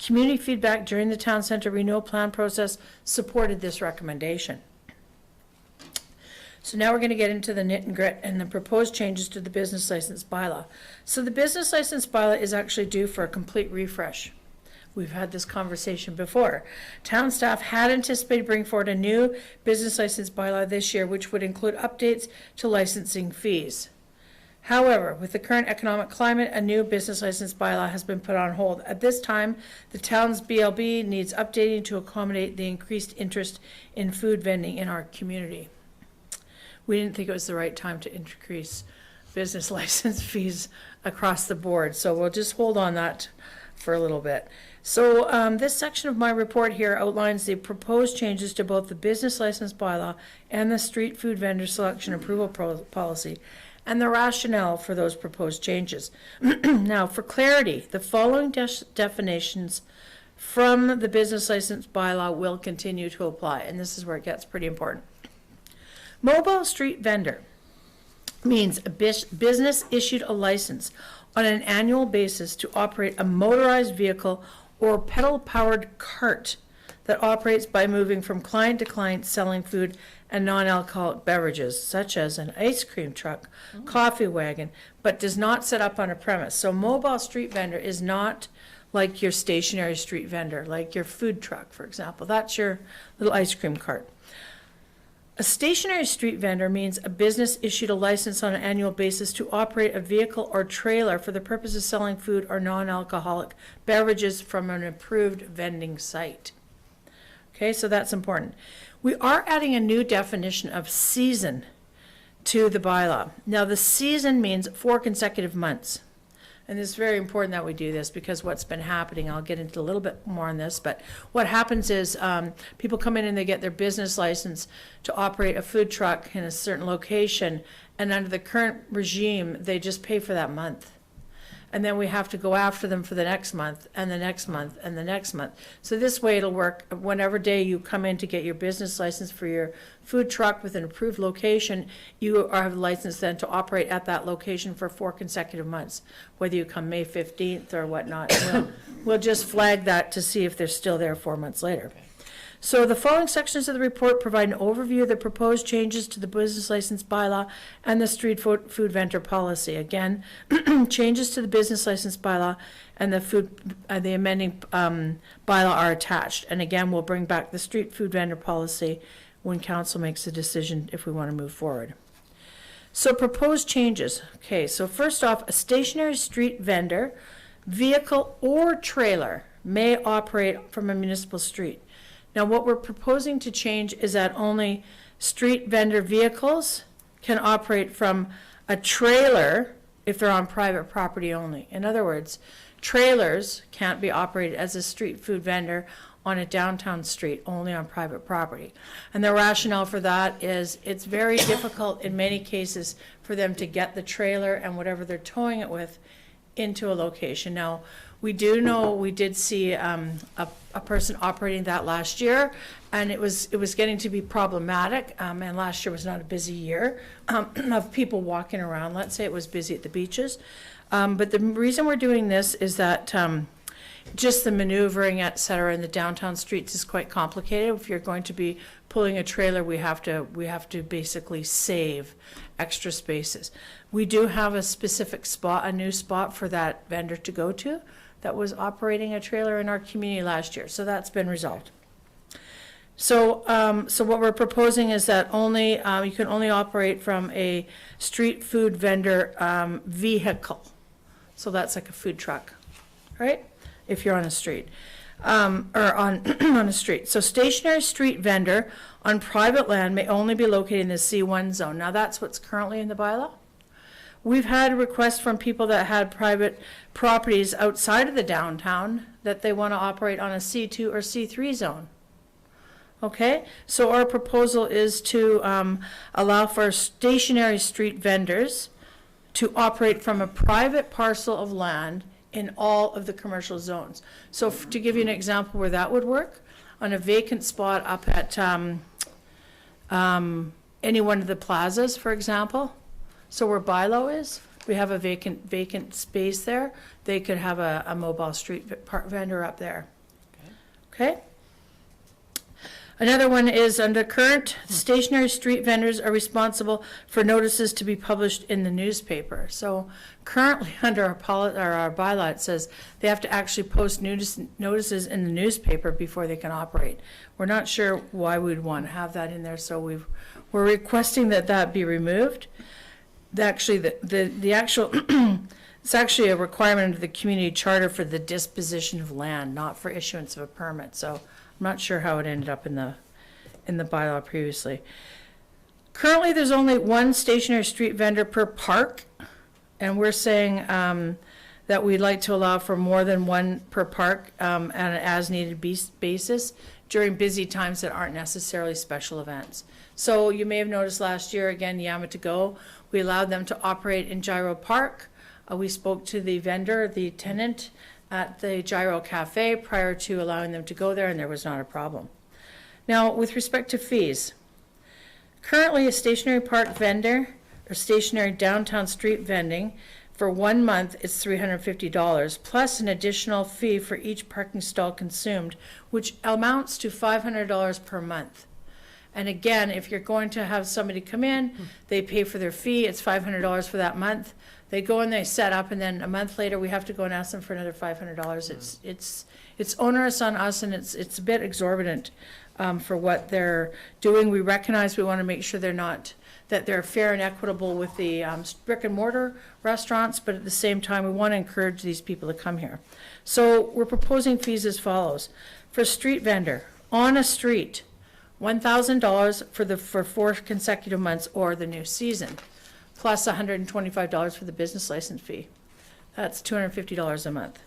Community feedback during the town center renewal plan process supported this recommendation. So now we're going to get into the nit and grit and the proposed changes to the business license bylaw. So the business license bylaw is actually due for a complete refresh. We've had this conversation before. Town staff had anticipated bringing forward a new business license bylaw this year, which would include updates to licensing fees. However, with the current economic climate, a new business license bylaw has been put on hold. At this time, the town's BLB needs updating to accommodate the increased interest in food vending in our community. We didn't think it was the right time to increase business license fees across the board, so we'll just hold on that for a little bit. So this section of my report here outlines the proposed changes to both the business license bylaw and the street food vendor selection approval policy, and the rationale for those proposed changes. Now, for clarity, the following definitions from the business license bylaw will continue to apply, and this is where it gets pretty important. Mobile street vendor means a business issued a license on an annual basis to operate a motorized vehicle or pedal-powered cart that operates by moving from client to client selling food and non-alcoholic beverages, such as an ice cream truck, coffee wagon, but does not set up on a premise. So mobile street vendor is not like your stationary street vendor, like your food truck, for example. That's your little ice cream cart. A stationary street vendor means a business issued a license on an annual basis to operate a vehicle or trailer for the purpose of selling food or non-alcoholic beverages from an approved vending site. Okay, so that's important. We are adding a new definition of season to the bylaw. Now, the season means 4 consecutive months. And it's very important that we do this because what's been happening, I'll get into a little bit more on this, but what happens is people come in and they get their business license to operate a food truck in a certain location, and under the current regime, they just pay for that month. And then we have to go after them for the next month, and the next month, and the next month. So this way it'll work whenever day you come in to get your business license for your food truck with an approved location, you have a license then to operate at that location for 4 consecutive months, whether you come May 15th or whatnot. We'll just flag that to see if they're still there 4 months later. So the following sections of the report provide an overview of the proposed changes to the business license bylaw and the street food vendor policy. Again, changes to the business license bylaw and the amending bylaw are attached. And again, we'll bring back the street food vendor policy when council makes a decision if we want to move forward. So proposed changes. Okay, so first off, a stationary street vendor, vehicle or trailer may operate from a municipal street. Now, what we're proposing to change is that only street vendor vehicles can operate from a trailer if they're on private property only. In other words, trailers can't be operated as a street food vendor on a downtown street, only on private property. And the rationale for that is it's very difficult in many cases for them to get the trailer and whatever they're towing it with into a location. Now, we do know, we did see a person operating that last year, and it was getting to be problematic, and last year was not a busy year of people walking around. Let's say it was busy at the beaches. But the reason we're doing this is that just the maneuvering, et cetera, in the downtown streets is quite complicated. If you're going to be pulling a trailer, we have to basically save extra spaces. We do have a specific spot, a new spot for that vendor to go to that was operating a trailer in our community last year. So that's been resolved. So what we're proposing is that only you can only operate from a street food vendor vehicle. So that's like a food truck, right? If you're on a street, or on on a street. So stationary street vendor on private land may only be located in the C1 zone. Now that's what's currently in the bylaw. We've had requests from people that had private properties outside of the downtown that they want to operate on a C2 or C3 zone. Okay, so our proposal is to allow for stationary street vendors to operate from a private parcel of land in all of the commercial zones. So to give you an example where that would work, on a vacant spot up at any one of the plazas, for example. So where Bylaw is, we have a vacant space there. They could have a mobile street vendor up there. Okay? Another one is under current, stationary street vendors are responsible for notices to be published in the newspaper. So currently, under our bylaw, it says they have to actually post notices in the newspaper before they can operate. We're not sure why we'd want to have that in there, so we're requesting that that be removed. Actually, the actual, it's actually a requirement under the community charter for the disposition of land, not for issuance of a permit. So I'm not sure how it ended up in the bylaw previously. Currently, there's only one stationary street vendor per park, and we're saying that we'd like to allow for more than one per park on an as-needed basis during busy times that aren't necessarily special events. So you may have noticed last year, again, Yamata Go, we allowed them to operate in Gyro Park. We spoke to the vendor, the tenant at the Gyro Cafe prior to allowing them to go there, and there was not a problem. Now, with respect to fees, currently a stationary park vendor or stationary downtown street vending for 1 month is $350 plus an additional fee for each parking stall consumed, which amounts to $500 per month. And again, if you're going to have somebody come in, they pay for their fee, it's $500 for that month. They go and they set up, and then a month later, we have to go and ask them for another $500. It's onerous on us, and it's a bit exorbitant for what they're doing. We recognize we want to make sure that they're fair and equitable with the brick and mortar restaurants, but at the same time, we want to encourage these people to come here. So we're proposing fees as follows. For a street vendor, on a street, $1,000 for 4 consecutive months or the new season, plus $125 for the business license fee. That's $250 a month.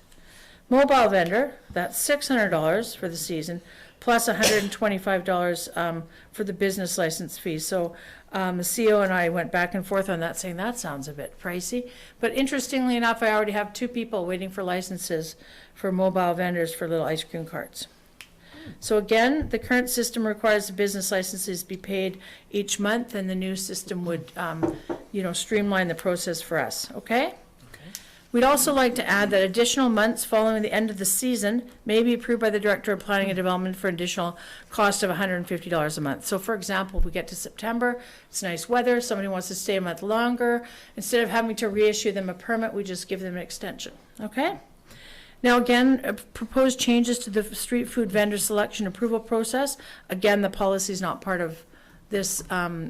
Mobile vendor, that's $600 for the season, plus $125 for the business license fee. So the CEO and I went back and forth on that, saying that sounds a bit pricey. But interestingly enough, I already have 2 people waiting for licenses for mobile vendors for little ice cream carts. So again, the current system requires the business licenses be paid each month, and the new system would, streamline the process for us, okay? We'd also like to add that additional months following the end of the season may be approved by the Director of Planning and Development for an additional cost of $150 a month. So for example, we get to September, it's nice weather, somebody wants to stay a month longer, instead of having to reissue them a permit, we just give them an extension, okay? Now again, proposed changes to the street food vendor selection approval process. Again, the policy is not part of this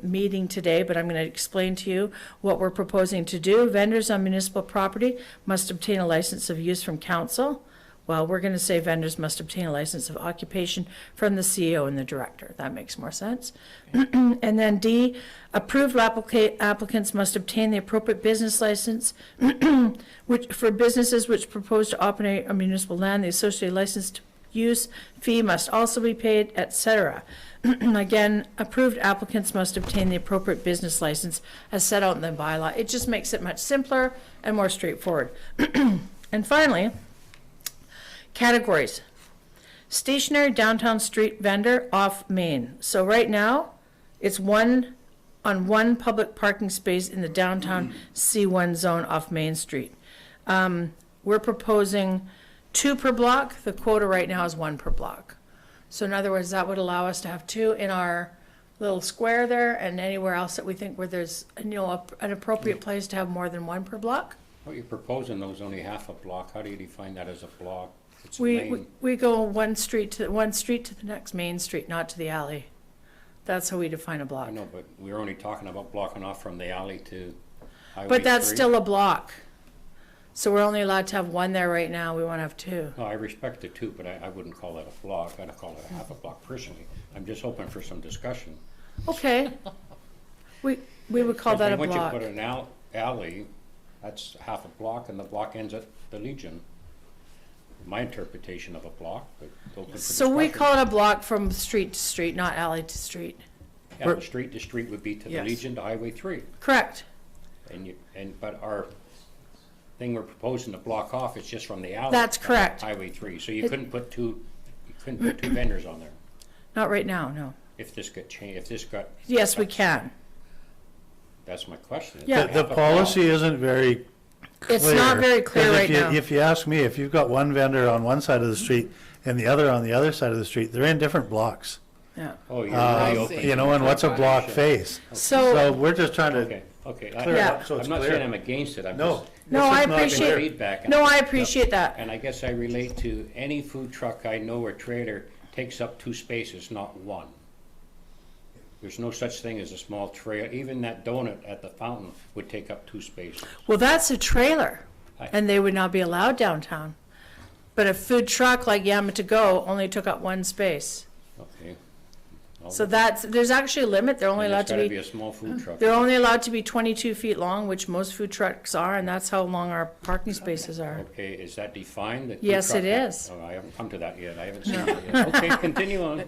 meeting today, but I'm going to explain to you what we're proposing to do. Vendors on municipal property must obtain a license of use from council. Well, we're going to say vendors must obtain a license of occupation from the CEO and the director. That makes more sense. And then D, approved applicants must obtain the appropriate business license which for businesses which propose to operate on municipal land. The associated licensed use fee must also be paid, etc. Again, approved applicants must obtain the appropriate business license as set out in the bylaw. It just makes it much simpler and more straightforward. And finally, categories. Stationary downtown street vendor off Main. So right now, it's on one public parking space in the downtown C1 zone off Main Street. We're proposing 2 per block. The quota right now is 1 per block. So in other words, that would allow us to have 2 in our little square there, and anywhere else that we think where there's an appropriate place to have more than 1 per block. What you're proposing though is only half a block. How do you define that as a block? It's We go one street to the next Main Street, not to the alley. That's how we define a block. I know, but we're only talking about blocking off from the alley to Highway But that's 3. still a block. So we're only allowed to have 1 there right now. We want to have 2. No, I respect the 2, but I wouldn't call that a block. I'd call it a half a block personally. I'm just hoping for some discussion. Okay. We would call that a Once block. you put an alley, that's half a block, and the block ends at the Legion. My interpretation of a block, but open for So we discussion. call it a block from street to street, not alley to street. Yeah, the street to street would be to the Yes. Legion to Highway 3. Correct. But our thing we're proposing to block off, it's just from the alley. That's correct. Highway 3, so you couldn't put 2 vendors on there. Not right now, no. If this got changed, if this got. Yes, we can. That's my question. Yeah. The policy isn't very clear. It's not very clear 'Cause right now. If you ask me, if you've got one vendor on one side of the street and the other on the other side of the street, they're in different blocks. Yeah. Oh, you're really opening. You know, and what's a block face? So, So we're just trying to Okay, okay. clear it Yeah. up so it's I'm not clear. saying I'm against it, I'm No. just No, this I is not appreciate- clear. feedback. and- no, I appreciate that. And I guess I relate to any food truck I know or trailer takes up 2 spaces, not 1. There's no such thing as a small trailer. Even that donut at the fountain would take up 2 spaces. Well, that's a trailer, I- and they would not be allowed downtown. But a food truck like Yama To Go only took up 1 space. Okay. So there's actually a limit. They're only allowed It's to gotta be, be a small food truck. they're only allowed to be 22 feet long, which most food trucks are, and that's how long our parking spaces are. Okay, is that defined? that food Yes, truck- it is. Oh, I haven't come to that yet. I haven't seen that yet. Okay, continue on.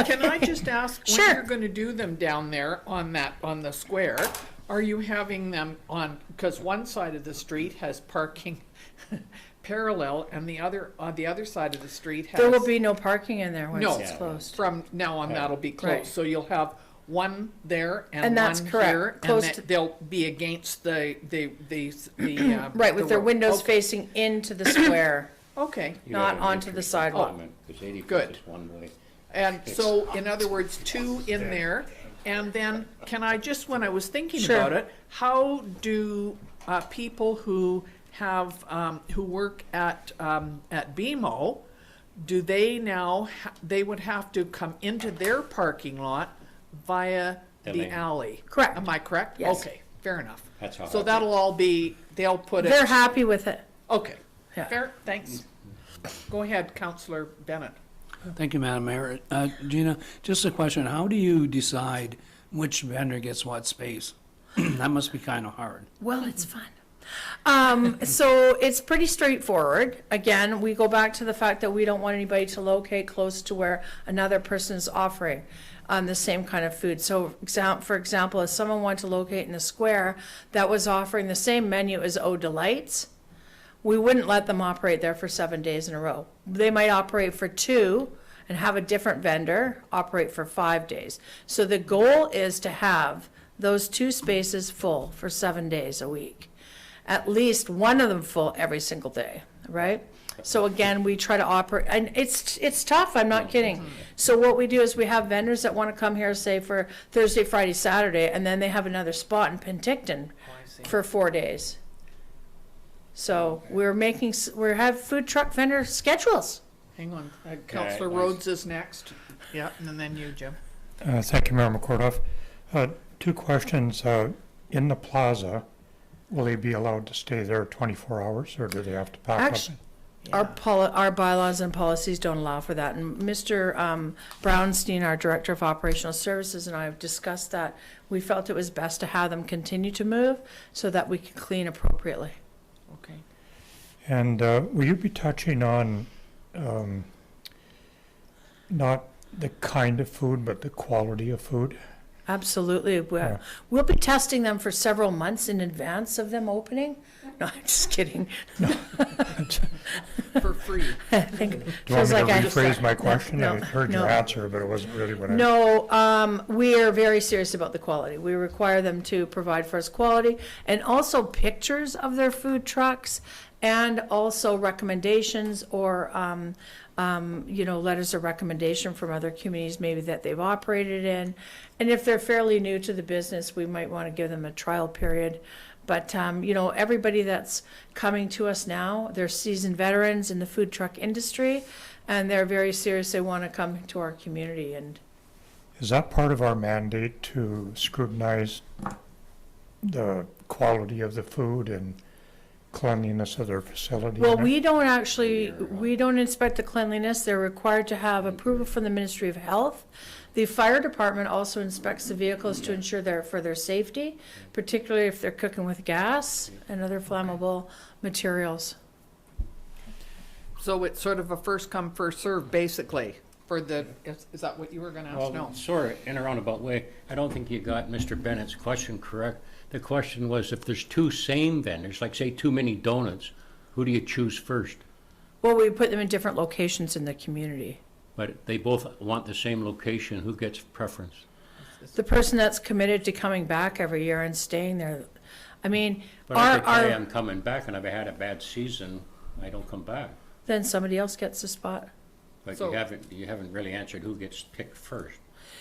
Can I just ask, when Sure. you're gonna do them down there on the square, are you having them on, because one side of the street has parking parallel and on the other side of the street has. There will be no parking in there once No. it's closed. From now on, that'll be Right. closed, so you'll have one there And and that's one correct, here, and close that to- they'll be against the. Right, with the their road. windows Okay. facing into the square. Okay, You Not have an onto the entrance sidewalk. requirement, 'cause 80 feet Good. is one way. and so, in other words, 2 in there, and then, can I just, when I was thinking Sure. about it, how do, people who have, who work at BMO, do they now, they would have to come into their parking lot via The the lane. alley? Correct. Am I correct? Yes. Okay, fair enough. That's how So I that'll all be, they'll put it. They're happy with it. Okay, Yeah. fair, thanks. Go ahead, Councillor Bennett. Thank you, Madam Mayor. Gina, just a question. How do you decide which vendor gets what space? That must be kind of hard. Well, it's fun. So it's pretty straightforward. Again, we go back to the fact that we don't want anybody to locate close to where another person is offering the same kind of food. So for example, if someone wanted to locate in a square that was offering the same menu as O Delights, we wouldn't let them operate there for 7 days in a row. They might operate for 2 and have a different vendor operate for 5 days. So the goal is to have those 2 spaces full for 7 days a week. At least one of them full every single day, right? So again, we try to operate, and it's tough, I'm not kidding. So what we do is we have vendors that want to come here, say for Thursday, Friday, Saturday, and then they have another spot in Penticton for 4 days. So we have food truck vendor schedules. Hang on, Councillor nice. Rhodes is next. Yeah, and then you, Jim. Thank you, Mayor McCorduff. 2 questions. In the plaza, will they be allowed to stay there 24 hours, or do they have to pack up? Actu- Our bylaws and policies don't allow for that. And Mr. Brownstein, our Director of Operational Services, and I have discussed that. We felt it was best to have them continue to move so that we can clean appropriately. Okay. And will you be touching on not the kind of food, but the quality of food? Absolutely. We'll be testing them for several months in advance of them opening. No, I'm just kidding. For free. I think it Do you want feels me like to I. rephrase my question? no, I heard no. your answer, but it wasn't really what I... No, we are very serious about the quality. We require them to provide first quality and also pictures of their food trucks and also recommendations or, letters of recommendation from other communities maybe that they've operated in. And if they're fairly new to the business, we might want to give them a trial period. But, everybody that's coming to us now, they're seasoned veterans in the food truck industry, and they're very serious. They want to come to our community. And Is that part of our mandate to scrutinize the quality of the food and cleanliness of their facility? well, we don't inspect the cleanliness. They're required to have approval from the Ministry of Health. The fire department also inspects the vehicles to ensure they're for their safety, particularly if they're cooking with gas and other flammable materials. So it's sort of a first come, first serve, basically, for the, is that what you were gonna ask? Well, No. sort of, in a roundabout way. I don't think you got Mr. Bennett's question correct. The question was, if there's 2 same vendors, like say 2 mini donuts, who do you choose first? Well, we put them in different locations in the community. But they both want the same location, who gets preference? The person that's committed to coming back every year and staying there, I mean, But if they tell you I'm coming back and I've had a bad season, I don't come back. then somebody else gets the spot. But So- you haven't really answered who gets picked first.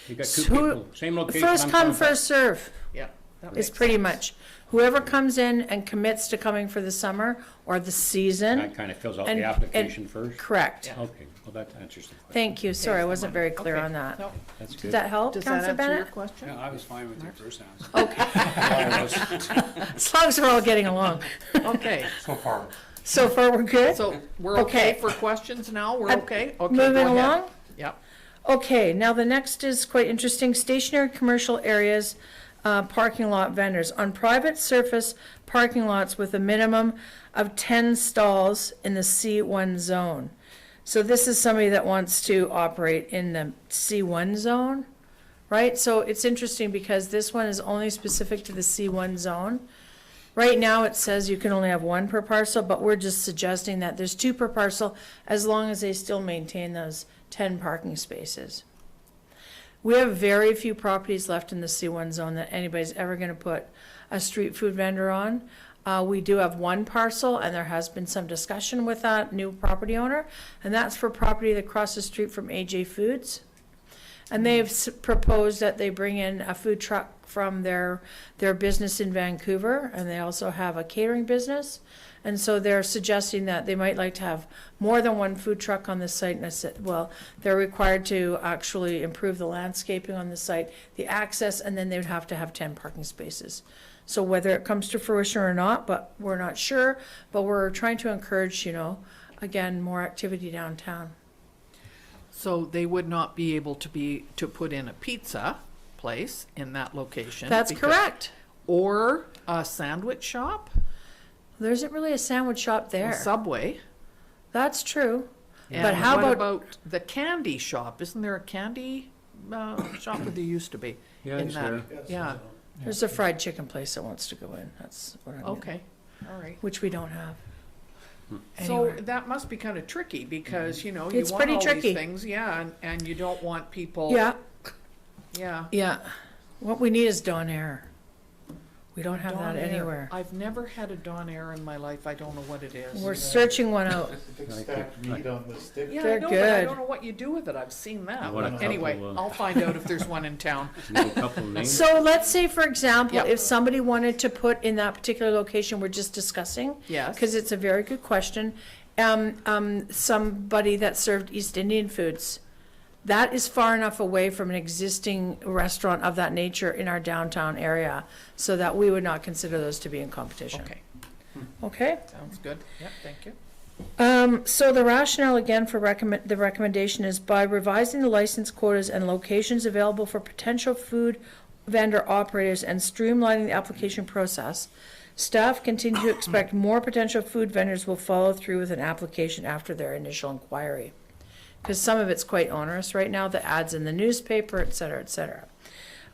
You got two So who- people, same location. First on come, contact. first serve. Yeah. that It's makes pretty sense. much, whoever comes in and commits to coming for the summer or the season. That kind of fills out and- the application first? Correct. Yeah. Okay, well, that answers the question. Thank you. Sorry, I Okay. wasn't very clear Okay. on that. No. That's Did good. that help, Does that Councillor answer your Bennett? question? Yeah, I was fine with your first answer. Okay. As long as we're all getting along. Okay, So far. So far, we're good? so we're okay Okay. for questions now? We're Uh, okay? Okay, Moving go ahead. along? Yep. Okay, now the next is quite interesting. Stationary commercial areas, parking lot vendors. On private surface parking lots with a minimum of 10 stalls in the C1 zone. So this is somebody that wants to operate in the C1 zone, right? So it's interesting because this one is only specific to the C1 zone. Right now, it says you can only have one per parcel, but we're just suggesting that there's two per parcel as long as they still maintain those 10 parking spaces. We have very few properties left in the C1 zone that anybody's ever going to put a street food vendor on. We do have one parcel, and there has been some discussion with that new property owner, and that's for property that crosses the street from AJ Foods. And they've proposed that they bring in a food truck from their business in Vancouver, and they also have a catering business. And so they're suggesting that they might like to have more than one food truck on the site. And I said, well, they're required to actually improve the landscaping on the site, the access, and then they would have to have 10 parking spaces. So whether it comes to fruition or not, but we're not sure, but we're trying to encourage, again, more activity downtown. So they would not be able to put in a pizza place in that location? That's because- correct. Or a sandwich shop? There isn't really a sandwich shop A there. Subway? That's true. And But how what about, the candy shop? Isn't there a candy shop, or there used to be? Yeah, in it's that? there. Yeah, there's a fried chicken place that wants to go in. That's what I mean. okay, all right. Which we don't have. So Anyway. that must be kind of tricky because, you It's want pretty all tricky. these things, yeah, and you don't want people. Yeah, Yeah. yeah. What we need is Dawn Air. We don't have Dawn that Air. anywhere. I've never had a Dawn Air in my life. I don't know what it is. We're searching one out. Big stacked meat on the stick. Yeah, I They're know, but I good. don't know what you do with it. I've seen that. I want a But anyway, couple, I'll find out if there's one in town. Need a couple names? So let's say, for example, Yep. if somebody wanted to put in that particular location we're just discussing, Yes. because it's a very good question, somebody that served East Indian foods, that is far enough away from an existing restaurant of that nature in our downtown area, so that we would not consider those to be in competition. Okay, Okay? sounds good. Yep, thank you. So the rationale again for the recommendation is by revising the license quotas and locations available for potential food vendor operators and streamlining the application process, staff continue to expect more potential food vendors will follow through with an application after their initial inquiry. Because some of it's quite onerous right now, the ads in the newspaper, et cetera, et cetera.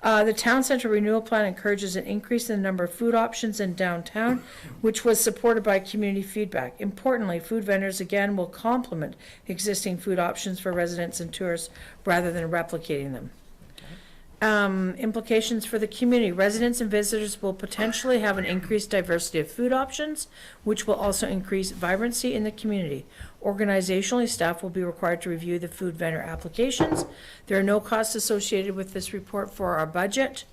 The Town Center Renewal Plan encourages an increase in the number of food options in downtown, which was supported by community feedback. Importantly, food vendors again will complement existing food options for residents and tourists rather than replicating them. Implications for the community. Residents and visitors will potentially have an increased diversity of food options, which will also increase vibrancy in the community. Organizationally, staff will be required to review the food vendor applications. There are no costs associated with this report for our budget.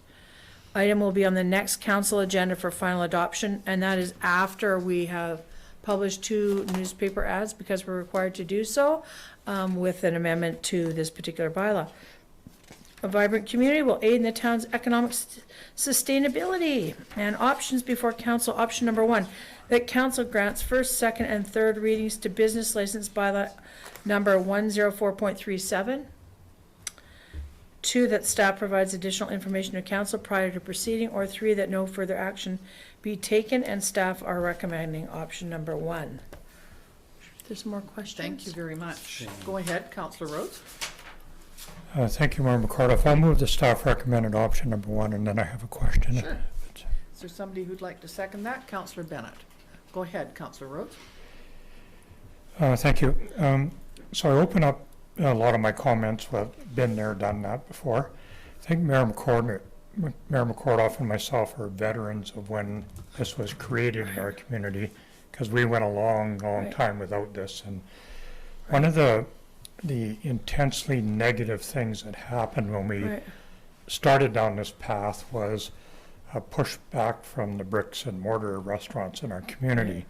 Item will be on the next council agenda for final adoption, and that is after we have published 2 newspaper ads, because we're required to do so, with an amendment to this particular bylaw. A vibrant community will aid in the town's economic sustainability. And options before council, option number 1, that council grants first, second, and third readings to business license bylaw number 104.37. 2, that staff provides additional information to council prior to proceeding, or 3, that no further action be taken, and staff are recommending option number 1. There's more questions? Thank you very much. Go ahead, Councillor Rhodes. Thank you, Member Cardiff. I'll move the staff recommended option number 1, and then I have a question. Sure. Is there somebody who'd like to second that? Councillor Bennett. Go ahead, Councillor Rhodes. Thank you. So I open up a lot of my comments with been there, done that before. I think Mayor McCordoff and myself are veterans of when this was created in our community, because we went a long, long Right. time without this. And one of the the intensely negative things that happened when we Right. started down this path was a pushback from the bricks and mortar restaurants in our community.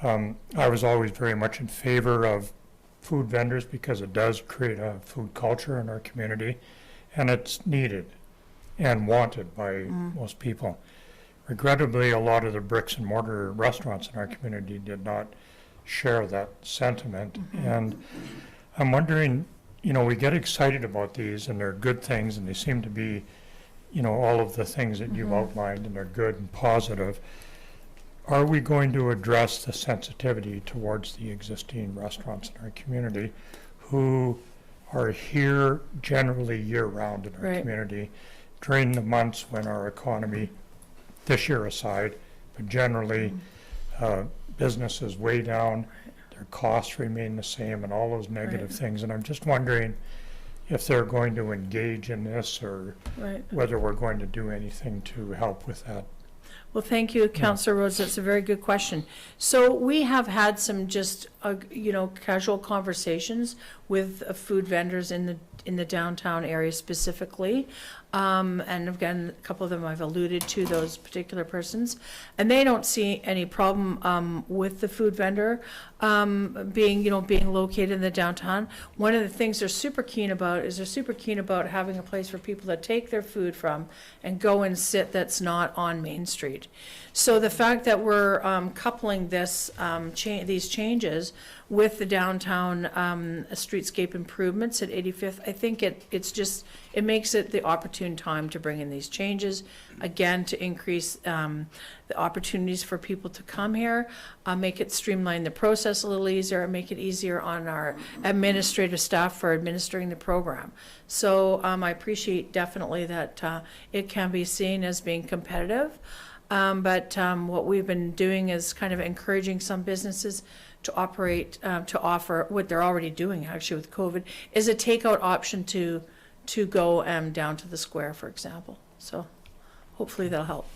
I was always very much in favor of food vendors because it does create a food culture in our community, and it's needed and wanted by most people. Regrettably, a lot of the bricks and mortar restaurants in our community did not share that sentiment. And I'm wondering, you know, we get excited about these and they're good things and they seem to be, you know, all of the things that you've outlined and they're good and positive. Are we going to address the sensitivity towards the existing restaurants in our community who are here generally year-round in our Right. community during the months when our economy, this year aside, but generally business is way down, their costs remain the same and all those negative Right. things. And I'm just wondering if they're going to engage in this or Right. whether we're going to do anything to help with that. Well, thank you, Councillor Rhodes. That's a very good question. So we have had some just, you know, casual conversations with food vendors in the downtown area specifically. And again, a couple of them I've alluded to, those particular persons. And they don't see any problem with the food vendor being located in the downtown. One of the things they're super keen about is having a place for people to take their food from and go and sit that's not on Main Street. So the fact that we're coupling this these changes with the downtown streetscape improvements at 85th, I think it makes it the opportune time to bring in these changes, again, to increase the opportunities for people to come here, make it streamline the process a little easier, make it easier on our administrative staff for administering the program. So I appreciate definitely that it can be seen as being competitive. But what we've been doing is kind of encouraging some businesses to offer what they're already doing actually with COVID, is a takeout option to go down to the square, for example. So hopefully that'll help.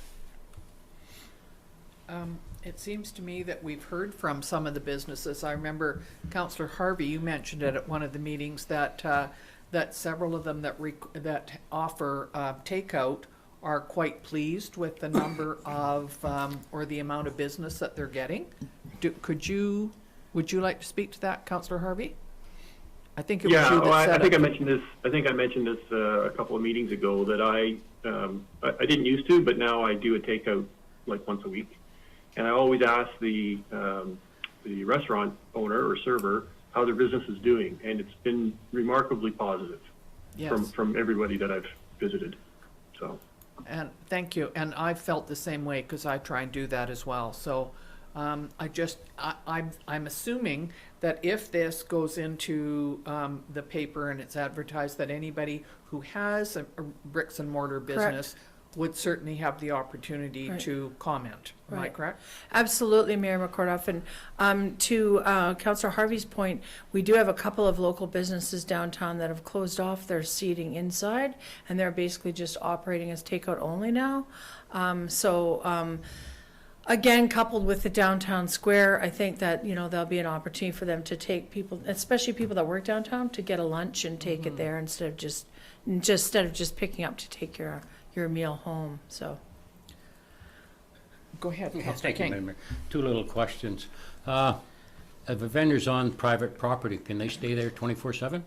It seems to me that we've heard from some of the businesses. I remember, Councillor Harvey, you mentioned it at one of the meetings that several of them that offer takeout are quite pleased with the number of or the amount of business that they're getting. Would you like to speak to that, Councillor Harvey? I think it was you that said I think it. I mentioned this. I think I mentioned this a couple of meetings ago that I didn't used to, but now I do a takeout like once a week, and I always ask the restaurant owner or server how their business is doing, and it's been remarkably positive from everybody that I've visited. So. And thank you. And I felt the same way because I try and do that as well. So I'm assuming that if this goes into the paper and it's advertised, that anybody who has a bricks and mortar business would certainly have the opportunity to comment. Am I correct? Absolutely, Mayor McCorduff. And to Councillor Harvey's point, we do have a couple of local businesses downtown that have closed off their seating inside, and they're basically just operating as takeout only now. Again, coupled with the downtown square, I think that, you know, there'll be an opportunity for them to take people, especially people that work downtown, to get a lunch and take it there instead of just picking up to take your meal home. So. Go ahead, Councillor Thank you, King. Madam Mayor. Two little questions. If a vendor's on private property, can they stay there 24/7?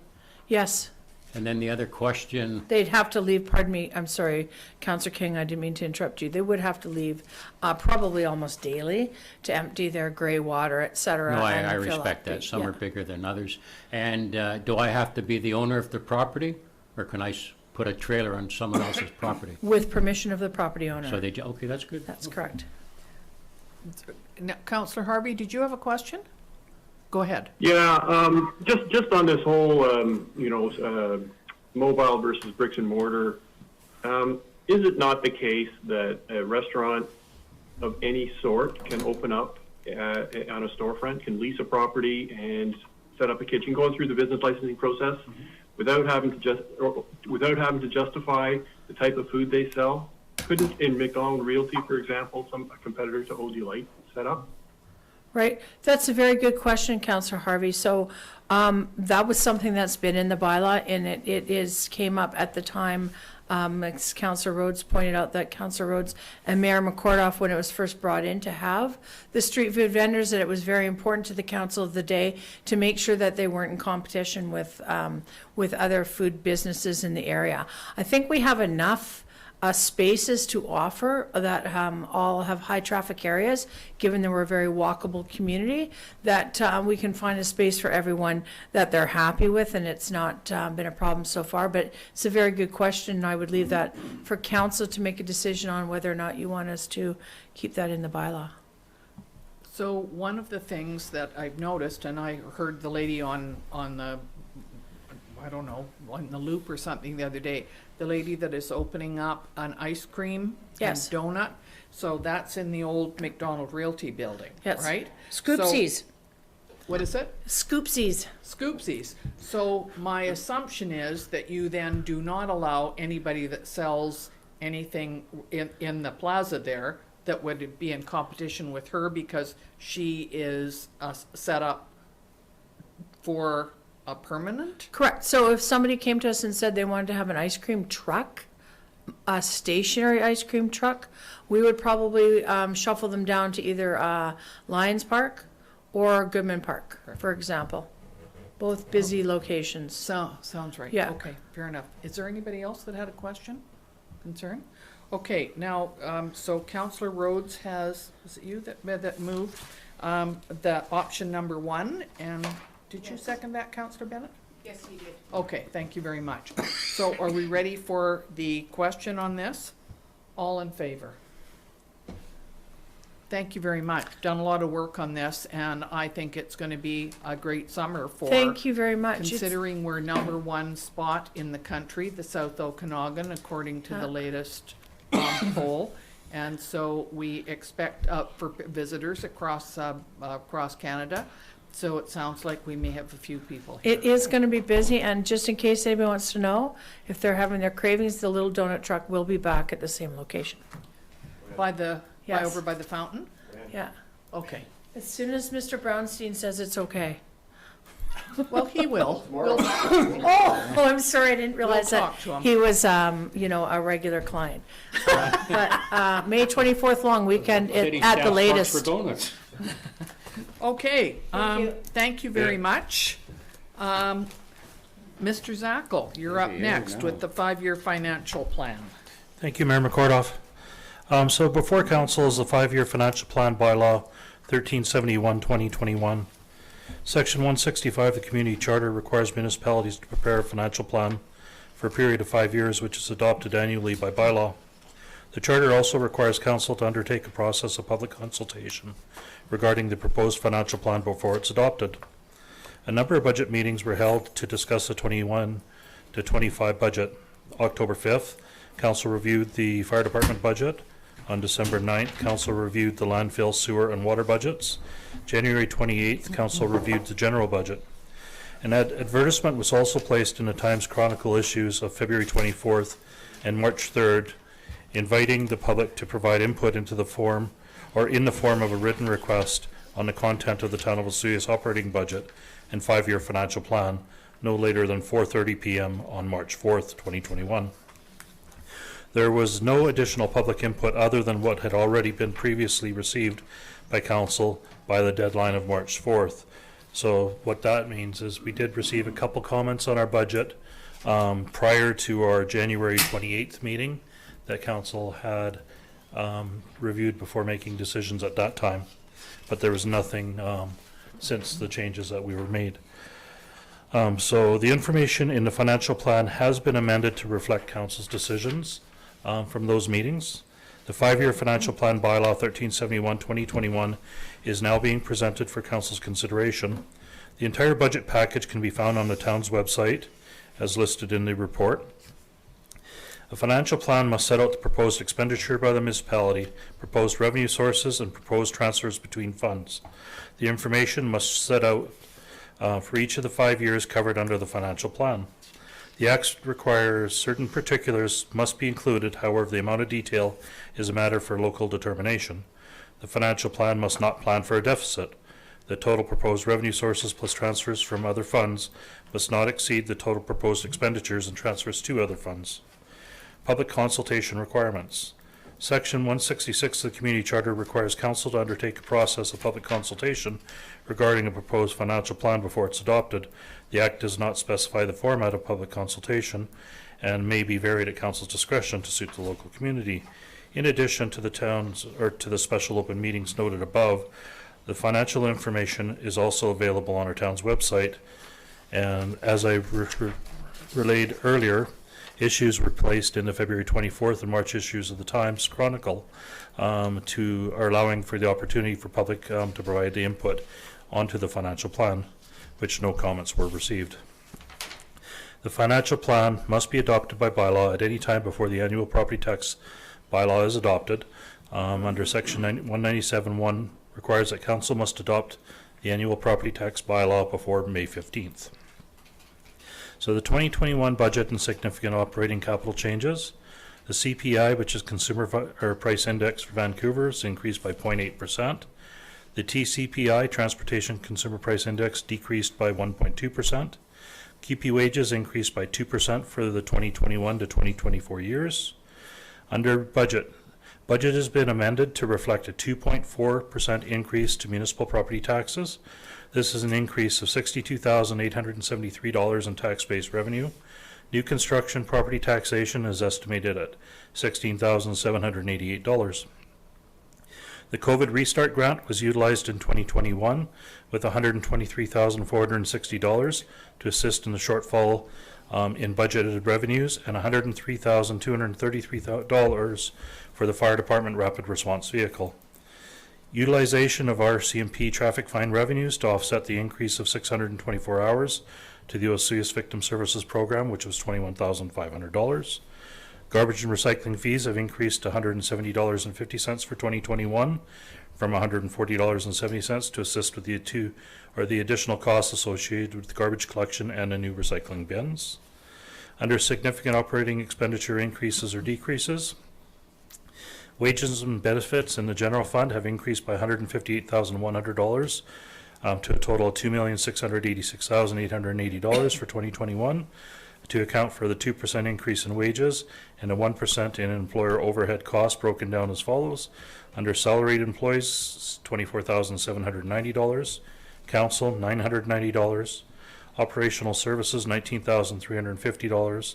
Yes. And then the other question, They'd have to leave, pardon me, I'm sorry, Councillor King, I didn't mean to interrupt you. They would have to leave probably almost daily to empty their gray water, et cetera. no, I and fill respect up that. Some are yeah. bigger than others. And do I have to be the owner of the property, or can I put a trailer on someone else's property? With permission of the property owner. So okay, that's good. That's correct. Now, Councillor Harvey, did you have a question? Go ahead. Yeah, just on this whole, mobile versus bricks and mortar, is it not the case that a restaurant of any sort can open up on a storefront, can lease a property and set up a kitchen, going through the business licensing process without having to justify the type of food they sell? Couldn't in McDonald Realty, for example, a competitor to OD Light set up? Right, that's a very good question, Councillor Harvey. So that was something that's been in the bylaw, and it came up at the time, as Councillor Rhodes pointed out, that Councillor Rhodes and Mayor McCordoff, when it was first brought in to have the street food vendors, that it was very important to the council of the day to make sure that they weren't in competition with other food businesses in the area. I think we have enough spaces to offer that all have high traffic areas, given that we're a very walkable community, that we can find a space for everyone that they're happy with, and it's not been a problem so far. But it's a very good question, and I would leave that for council to make a decision on whether or not you want us to keep that in the bylaw. So one of the things that I've noticed, and I heard the lady on the, I don't know, on the Loop or something the other day, the lady that is opening up an ice cream Yes. and donut. So that's in the old McDonald Realty building, Yes. right? Scoopsies. What is it? Scoopsies. Scoopsies. So my assumption is that you then do not allow anybody that sells anything in the plaza there that would be in competition with her, because she is set up for a permanent? Correct. So if somebody came to us and said they wanted to have an ice cream truck, a stationary ice cream truck, we would probably shuffle them down to either Lions Park or Goodman Park, for example. Both busy locations. Sounds right. Yeah. Okay, fair enough. Is there anybody else that had a question, concern? Okay, now, so Councillor Rhodes was it you that moved the option number 1, and did you second that, Councillor Bennett? Yes, you did. Okay, thank you very much. So are we ready for the question on this? All in favor? Thank you very much. Done a lot of work on this, and I think it's going to be a great summer for. Thank you very much. Considering we're #1 spot in the country, the South Okanagan, according to the latest poll. And so we expect for visitors across Canada. So it sounds like we may have a few people here. It is going to be busy, and just in case anybody wants to know, if they're having their cravings, the little donut truck will be back at the same location. By over by the fountain? Yeah. Okay. As soon as Mr. Brownstein says it's okay. Well, he will. Oh, I'm sorry, I didn't realize We'll that talk to him. he was, a regular client. But May 24th long weekend City at the staff parks latest. for donuts. Okay, Thank you. thank you very much. Mr. Zackel, you're up Yeah, next no. with the 5-year financial plan. Thank you, Mayor McCordoff. So before council is the 5-year financial plan bylaw 1371-2021. Section 165 of the Community Charter requires municipalities to prepare a financial plan for a period of 5 years, which is adopted annually by bylaw. The Charter also requires council to undertake a process of public consultation regarding the proposed financial plan before it's adopted. A number of budget meetings were held to discuss the 21 to 25 budget. October 5th, council reviewed the fire department budget. On December 9th, council reviewed the landfill, sewer, and water budgets. January 28th, council reviewed the general budget. An advertisement was also placed in the Times Chronicle issues of February 24th and March 3rd, inviting the public to provide input into the form or in the form of a written request on the content of the Town of Asuyas operating budget and 5-year financial plan no later than 4:30 p.m. on March 4th, 2021. There was no additional public input other than what had already been previously received by council by the deadline of March 4th. So what that means is we did receive a couple comments on our budget prior to our January 28th meeting that council had reviewed before making decisions at that time. But there was nothing since the changes that we were made. So the information in the financial plan has been amended to reflect council's decisions from those meetings. The 5-year financial plan bylaw 1371-2021 is now being presented for council's consideration. The entire budget package can be found on the town's website as listed in the report. A financial plan must set out the proposed expenditure by the municipality, proposed revenue sources, and proposed transfers between funds. The information must set out for each of the 5 years covered under the financial plan. The Act requires certain particulars must be included, however, the amount of detail is a matter for local determination. The financial plan must not plan for a deficit. The total proposed revenue sources plus transfers from other funds must not exceed the total proposed expenditures and transfers to other funds. Public consultation requirements. Section 166 of the Community Charter requires Council to undertake a process of public consultation regarding a proposed financial plan before it's adopted. The Act does not specify the format of public consultation and may be varied at Council's discretion to suit the local community. In addition to the towns or to the special open meetings noted above, the financial information is also available on our town's website. And as I relayed earlier, issues were placed in the February 24th and March issues of the Times Chronicle are allowing for the opportunity for public to provide the input onto the financial plan, which no comments were received. The financial plan must be adopted by bylaw at any time before the annual property tax bylaw is adopted. Under section 197.1 requires that council must adopt the annual property tax bylaw before May 15th. So the 2021 budget and significant operating capital changes. The CPI, which is Consumer Price Index for Vancouver, is increased by 0.8%. The TCPI, Transportation Consumer Price Index, decreased by 1.2%. QP wages increased by 2% for the 2021 to 2024 years. Under budget has been amended to reflect a 2.4% increase to municipal property taxes. This is an increase of $62,873 in tax-based revenue. New construction property taxation is estimated at $16,788. The COVID Restart Grant was utilized in 2021 with $123,460 to assist in the shortfall in budgeted revenues and $103,233 for the fire department rapid response vehicle. Utilization of RCMP traffic fine revenues to offset the increase of 624 hours to the Osoyoos Victim Services Program, which was $21,500. Garbage and recycling fees have increased to $170.50 for 2021 from $140.70 to assist with the additional costs associated with garbage collection and the new recycling bins. Under significant operating expenditure increases or decreases, wages and benefits in the general fund have increased by $158,100 to a total of $2,686,880 for 2021 to account for the 2% increase in wages and a 1% in employer overhead costs broken down as follows. Under salaried employees, $24,790, council, $990, operational services, $19,350,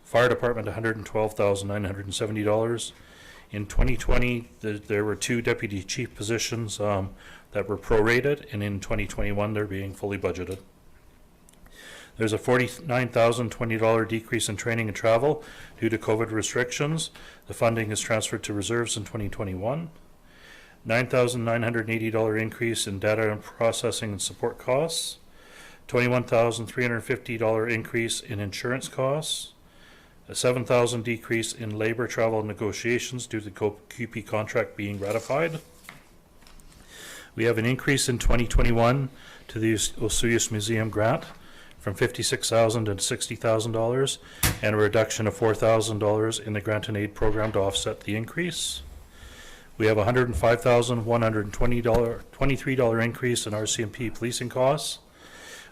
fire department, $112,970. In 2020, there were 2 deputy chief positions that were prorated, and in 2021, they're being fully budgeted. There's a $49,020 decrease in training and travel due to COVID restrictions. The funding is transferred to reserves in 2021. $9,980 increase in data and processing and support costs. $21,350 increase in insurance costs. A $7,000 decrease in labor, travel, and negotiations due to the QP contract being ratified. We have an increase in 2021 to the Osoyoos Museum grant from $56,000 to $60,000 and a reduction of $4,000 in the grant and aid program to offset the increase. We have a $105,123 increase in RCMP policing costs,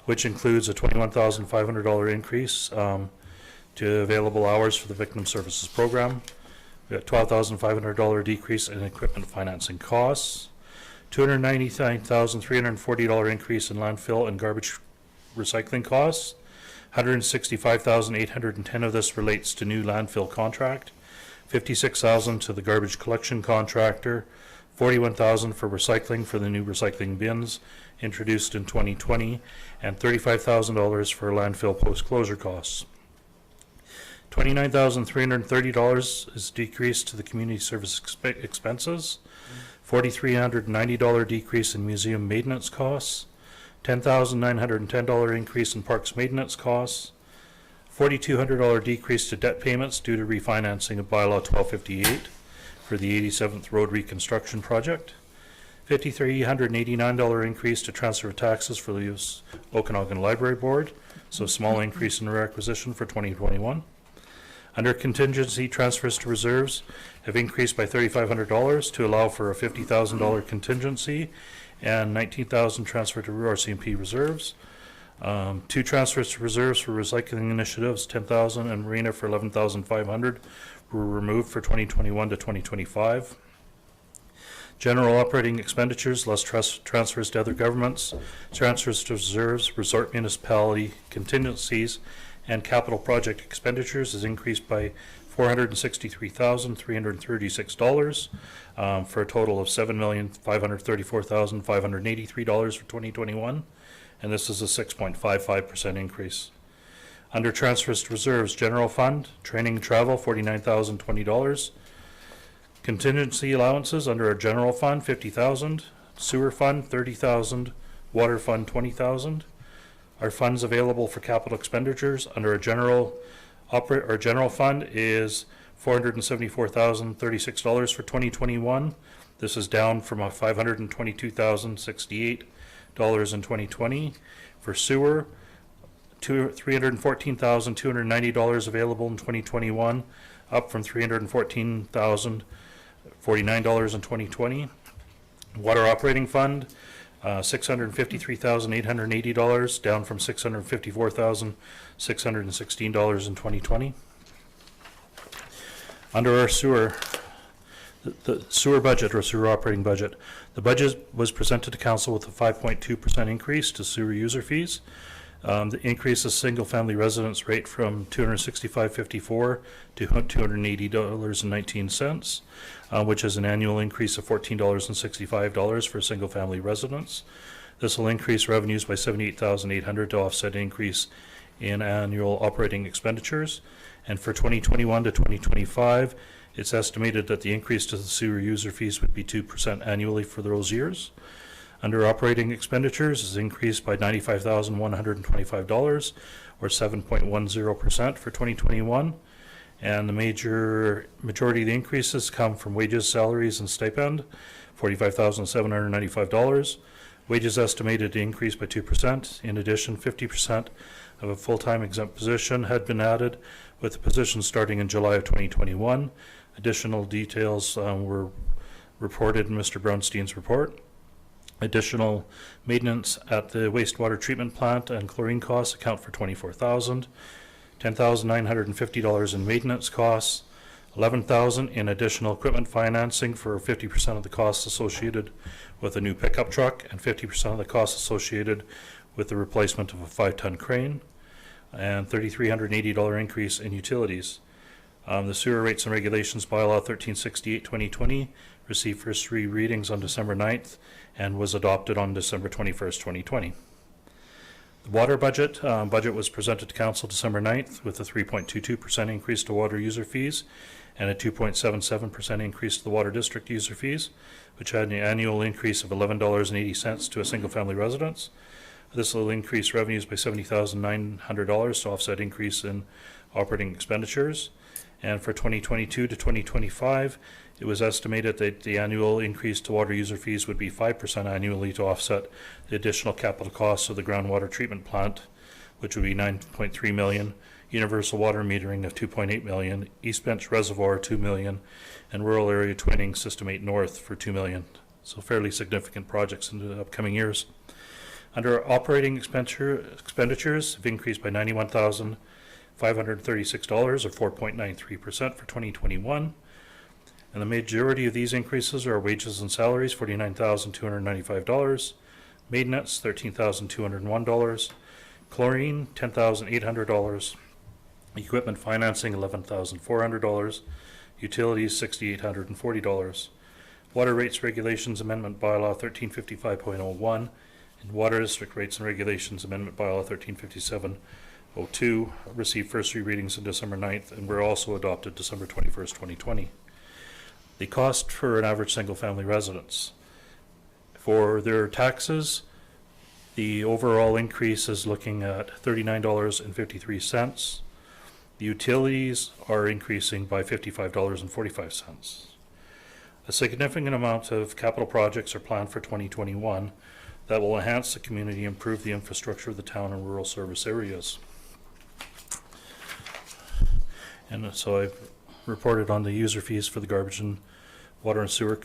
which includes a $21,500 increase to available hours for the Victim Services Program. We have $12,500 decrease in equipment financing costs, $299,340 increase in landfill and garbage recycling costs. $165,810 of this relates to new landfill contract, $56,000 to the garbage collection contractor, $41,000 for recycling for the new recycling bins introduced in 2020, and $35,000 for landfill post-closure costs. $29,330 is decreased to the community service expenses, $4,390 decrease in museum maintenance costs, $10,910 increase in parks maintenance costs, $4,200 decrease to debt payments due to refinancing of Bylaw 1258 for the 87th Road Reconstruction Project, $5,389 increase to transfer of taxes for the Okanagan Library Board, so small increase in requisition for 2021. Under contingency, transfers to reserves have increased by $3,500 to allow for a $50,000 contingency and 19,000 transferred to RCMP reserves. 2 transfers to reserves for recycling initiatives, 10,000, and marina for 11,500 were removed for 2021 to 2025. General operating expenditures, less transfers to other governments, transfers to reserves, resort municipality contingencies, and capital project expenditures is increased by $463,336 for a total of $7,534,583 for 2021, and this is a 6.55% increase. Under transfers to reserves, general fund, training and travel, $49,020. Contingency allowances under our general fund, $50,000. Sewer fund, $30,000. Water fund, $20,000. Our funds available for capital expenditures under our general fund is $474,036 for 2021. This is down from $522,068 in 2020. For sewer, $314,290 available in 2021, up from $314,049 in 2020. Water operating fund, $653,880, down from $654,616 in 2020. Under our sewer, the sewer budget or sewer operating budget, the budget was presented to council with a 5.2% increase to sewer user fees. The increase of single-family residence rate from $265.54 to $280.19, which is an annual increase of $14.65 for single-family residents. This will increase revenues by $78,800 to offset an increase in annual operating expenditures. And for 2021 to 2025, it's estimated that the increase to the sewer user fees would be 2% annually for those years. Under operating expenditures is increased by $95,125 or 7.10% for 2021. And the majority of the increases come from wages, salaries, and stipend, $45,795. Wages estimated to increase by 2%. In addition, 50% of a full-time exempt position had been added, with the position starting in July of 2021. Additional details were reported in Mr. Brownstein's report. Additional maintenance at the wastewater treatment plant and chlorine costs account for $24,000, $10,950 in maintenance costs, $11,000 in additional equipment financing for 50% of the costs associated with a new pickup truck and 50% of the costs associated with the replacement of a 5-ton crane, and $3,380 increase in utilities. The sewer rates and regulations bylaw 1368-2020 received first 3 readings on December 9th and was adopted on December 21st, 2020. The water budget was presented to council December 9th with a 3.22% increase to water user fees and a 2.77% increase to the water district user fees, which had an annual increase of $11.80 to a single-family residence. This will increase revenues by $70,900 to offset increase in operating expenditures. And for 2022 to 2025, it was estimated that the annual increase to water user fees would be 5% annually to offset the additional capital costs of the groundwater treatment plant, which would be $9.3 million, universal water metering of $2.8 million, East Bench Reservoir $2 million, and rural area twinning System 8 North for $2 million. So fairly significant projects in the upcoming years. Under operating expenditures have increased by $91,536 or 4.93% for 2021. And the majority of these increases are wages and salaries, $49,295, maintenance, $13,201, chlorine, $10,800, equipment financing, $11,400, utilities, $6,840, water rates regulations amendment bylaw 1355.01, and water district rates and regulations amendment bylaw 1357.02 received first 3 readings on December 9th and were also adopted December 21st, 2020. The cost for an average single-family residence. For their taxes, the overall increase is looking at $39.53. The utilities are increasing by $55.45. A significant amount of capital projects are planned for 2021 that will enhance the community, improve the infrastructure of the town and rural service areas. And so I've reported on the user fees for the garbage and water and sewer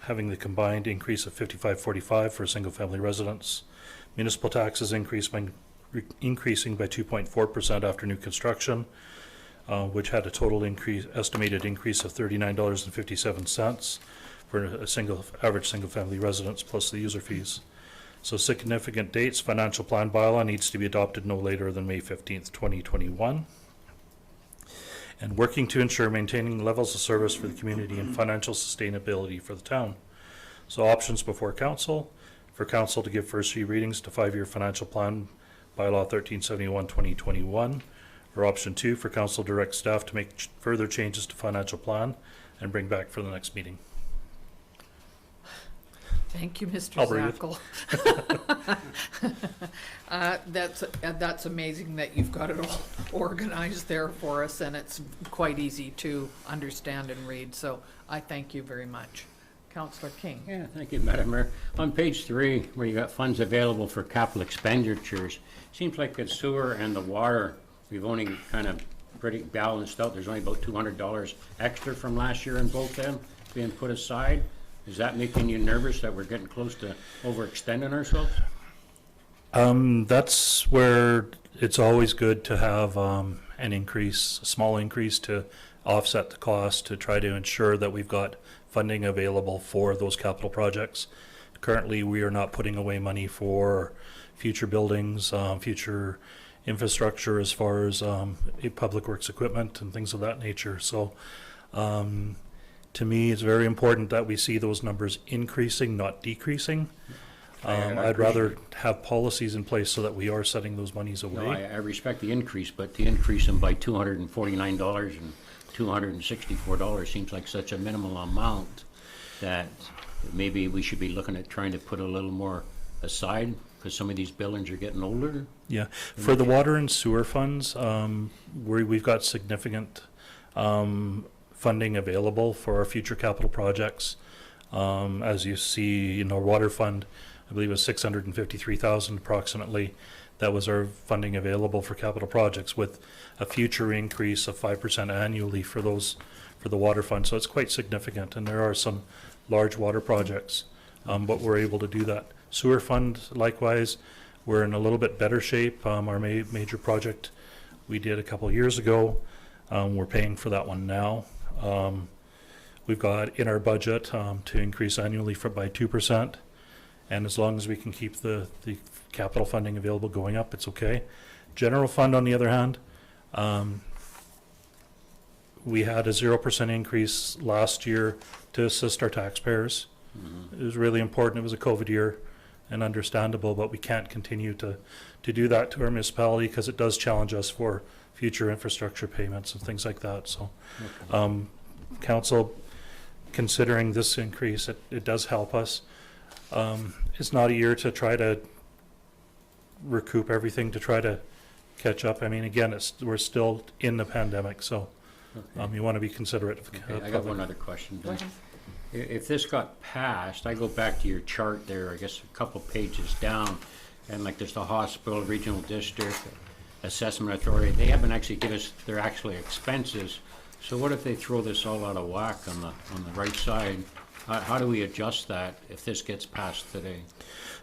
having the combined increase of 55.45 for single-family residents. Municipal taxes increasing by 2.4% after new construction, which had a total estimated increase of $39.57 for a average single-family residence plus the user fees. So significant dates: financial plan bylaw needs to be adopted no later than May 15th, 2021. And working to ensure maintaining levels of service for the community and financial sustainability for the town. So options before council: for council to give first three readings to 5-year financial plan bylaw 1371-2021, or option 2, for council direct staff to make further changes to financial plan and bring back for the next meeting. Thank you, Mr. I'll read it. Zackel. That's amazing that you've got it all organized there for us, and it's quite easy to understand and read, so I thank you very much. Councillor King. Yeah, thank you, Madam Mayor. On page 3, where you got funds available for capital expenditures, seems like the sewer and the water, we've only kind of pretty balanced out. There's only about $200 extra from last year in both them being put aside. Is that making you nervous that we're getting close to overextending ourselves? That's where it's always good to have an increase, a small increase, to offset the cost, to try to ensure that we've got funding available for those capital projects. Currently, we are not putting away money for future buildings, future infrastructure as far as public works equipment and things of that nature. So to me, it's very important that we see those numbers increasing, not decreasing. I'd rather have policies in place so that we are setting those monies away. No, I respect the increase, but to increase them by $249 and $264 seems like such a minimal amount that maybe we should be looking at trying to put a little more aside, because some of these buildings are getting older. Yeah, for the water and sewer funds, we've got significant funding available for our future capital projects. As you see, in our water fund, I believe it was $653,000 approximately. That was our funding available for capital projects, with a future increase of 5% annually for those, for the water fund. So it's quite significant, and there are some large water projects, but we're able to do that. Sewer fund, likewise, we're in a little bit better shape. Our major project we did a couple of years ago, we're paying for that one now. We've got in our budget to increase annually by 2%, and as long as we can keep the capital funding available going up, it's okay. General fund, on the other hand, we had a 0% increase last year to assist our taxpayers. It was really important. It was a COVID year, and understandable, but we can't continue to do that to our municipality, because it does challenge us for future infrastructure payments and things like that. So council, considering this increase, it does help us. It's not a year to try to recoup everything, to try to catch up. I mean, again, we're still in the pandemic, so you want to be considerate of I got one other question. Then. If this got passed, I go back to your chart there, I guess a couple pages down, and like there's the hospital, regional district, assessment authority. They haven't actually given us their actual expenses. So what if they throw this all out of whack on the right side? How do we adjust that if this gets passed today?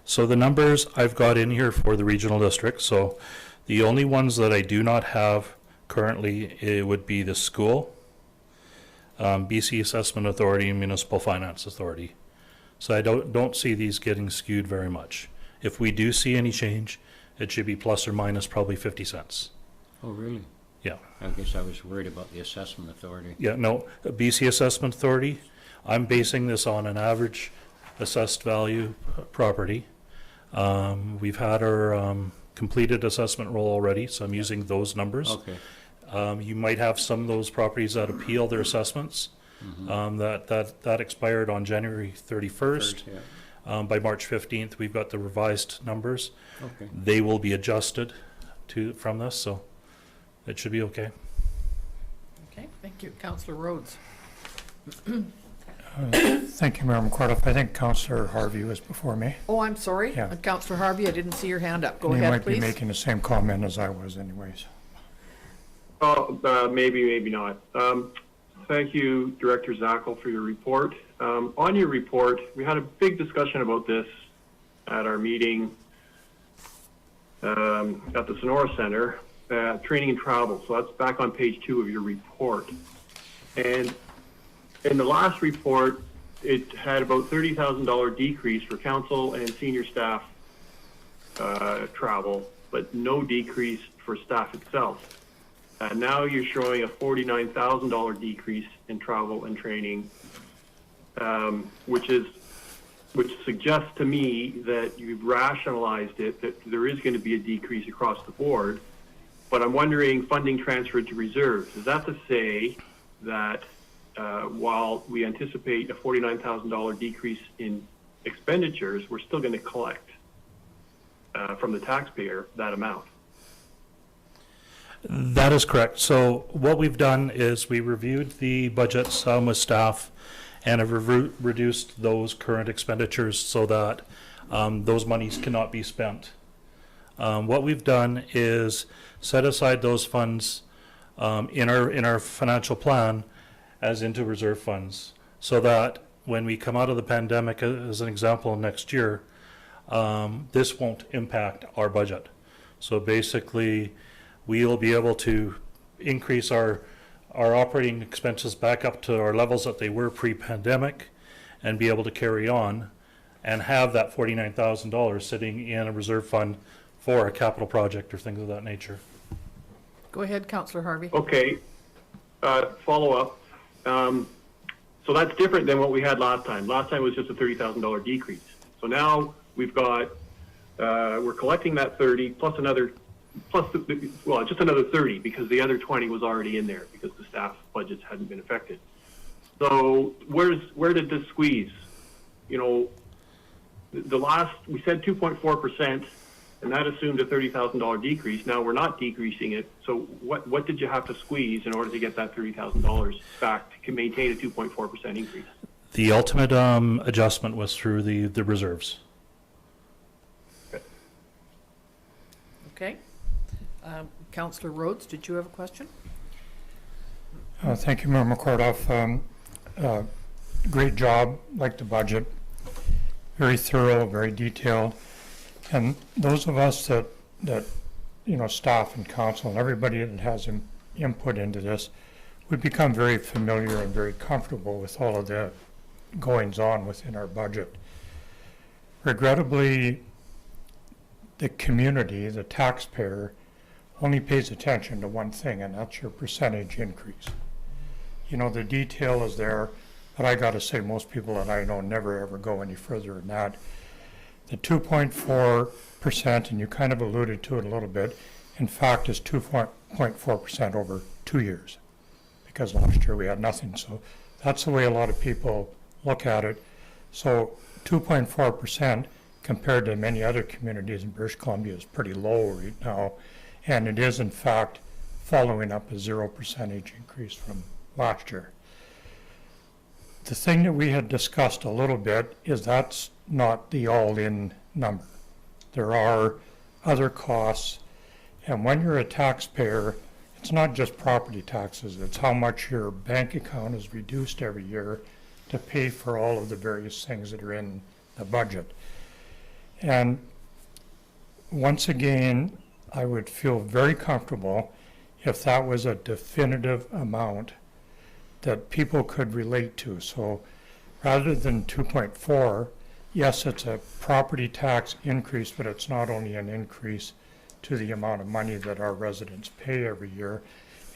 So the numbers I've got in here for the regional district. So the only ones that I do not have currently, it would be the school, BC Assessment Authority, and Municipal Finance Authority. So I don't see these getting skewed very much. If we do see any change, it should be plus or minus probably 50 cents. Oh, really? Yeah. I guess I was worried about the assessment authority. Yeah, no, BC Assessment Authority, I'm basing this on an average assessed value property. We've had our completed assessment roll already, so I'm using those numbers. Okay. You might have some of those properties that appeal their assessments. That expired on January 31st. By March 15th, we've got the revised numbers. Okay. They will be adjusted from this, so it should be okay. Okay, thank you. Councillor Rhodes. Thank you, Mayor McArdle. I think Councillor Harvey was before me. Oh, I'm sorry. Yeah. Councillor Harvey, I didn't see your hand up. Go And ahead, you might please. be making the same comment as I was anyways. Oh, maybe, maybe not. Thank you, Director Zackel, for your report. On your report, we had a big discussion about this at our meeting at the Sonora Center, training and travel. So that's back on page 2 of your report. And in the last report, it had about $30,000 decrease for council and senior staff travel, but no decrease for staff itself. Now you're showing a $49,000 decrease in travel and training, which suggests to me that you've rationalized it, that there is going to be a decrease across the board. But I'm wondering, funding transferred to reserves, is that to say that while we anticipate a $49,000 decrease in expenditures, we're still going to collect from the taxpayer that amount? That is correct. So what we've done is we reviewed the budgets with staff and have reduced those current expenditures so that those monies cannot be spent. What we've done is set aside those funds in our financial plan as into reserve funds, so that when we come out of the pandemic, as an example, next year, this won't impact our budget. So basically, we'll be able to increase our operating expenses back up to our levels that they were pre-pandemic and be able to carry on and have that $49,000 sitting in a reserve fund for a capital project or things of that nature. Go ahead, Councillor Harvey. Okay, follow up. So that's different than what we had last time. Last time was just a $30,000 decrease. So now we've got, we're collecting that 30 plus another, well, just another 30 because the other 20 was already in there because the staff budgets hadn't been affected. So where did this squeeze? You know, the last, we said 2.4%, and that assumed a $30,000 decrease. Now we're not decreasing it. So what did you have to squeeze in order to get that $30,000 back to maintain a 2.4% increase? The ultimate adjustment was through the reserves. Okay. Councillor Rhodes, did you have a question? Thank you, Member McCordoff. Great job, like the budget. Very thorough, very detailed. And those of us that you know, staff and council and everybody that has input into this, we become very familiar and very comfortable with all of the goings on within our budget. Regrettably, the community, the taxpayer, only pays attention to one thing, and that's your percentage increase. You know, the detail is there, but I got to say most people that I know never ever go any further than that. The 2.4%, and you kind of alluded to it a little bit, in fact is 2.4% over 2 years, because last year we had nothing. So that's the way a lot of people look at it. So 2.4% compared to many other communities in British Columbia is pretty low right now. And it is in fact following up a 0% increase from last year. The thing that we had discussed a little bit is that's not the all-in number. There are other costs, and when you're a taxpayer, it's not just property taxes, it's how much your bank account is reduced every year to pay for all of the various things that are in the budget. And once again, I would feel very comfortable if that was a definitive amount that people could relate to. So rather than 2.4, yes, it's a property tax increase, but it's not only an increase to the amount of money that our residents pay every year.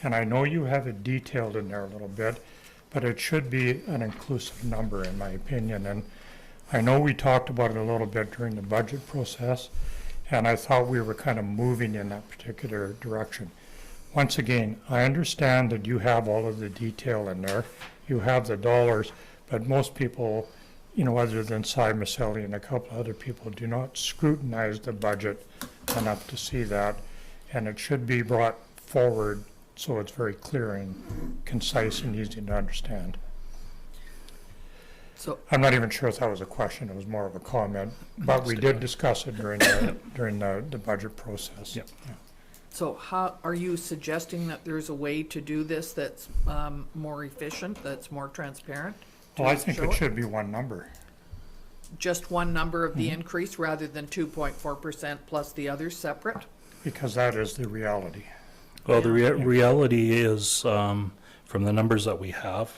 And I know you have it detailed in there a little bit, but it should be an inclusive number in my opinion. And I know we talked about it a little bit during the budget process, and I thought we were kind of moving in that particular direction. Once again, I understand that you have all of the detail in there, you have the dollars, but most people, you know, other than Cy Maselli and a couple other people, do not scrutinize the budget enough to see that, and it should be brought forward so it's very clear and concise and easy to understand. So I'm not even sure if that was a question, it was more of a comment, but we did discuss it during the budget process. Yep. Yeah. So how, are you suggesting that there's a way to do this that's more efficient, that's more transparent? Well, I to think show it should be one number. Just one number of the increase rather than 2.4% plus the others separate? Because that is the reality. Well, the reality is, from the numbers that we have,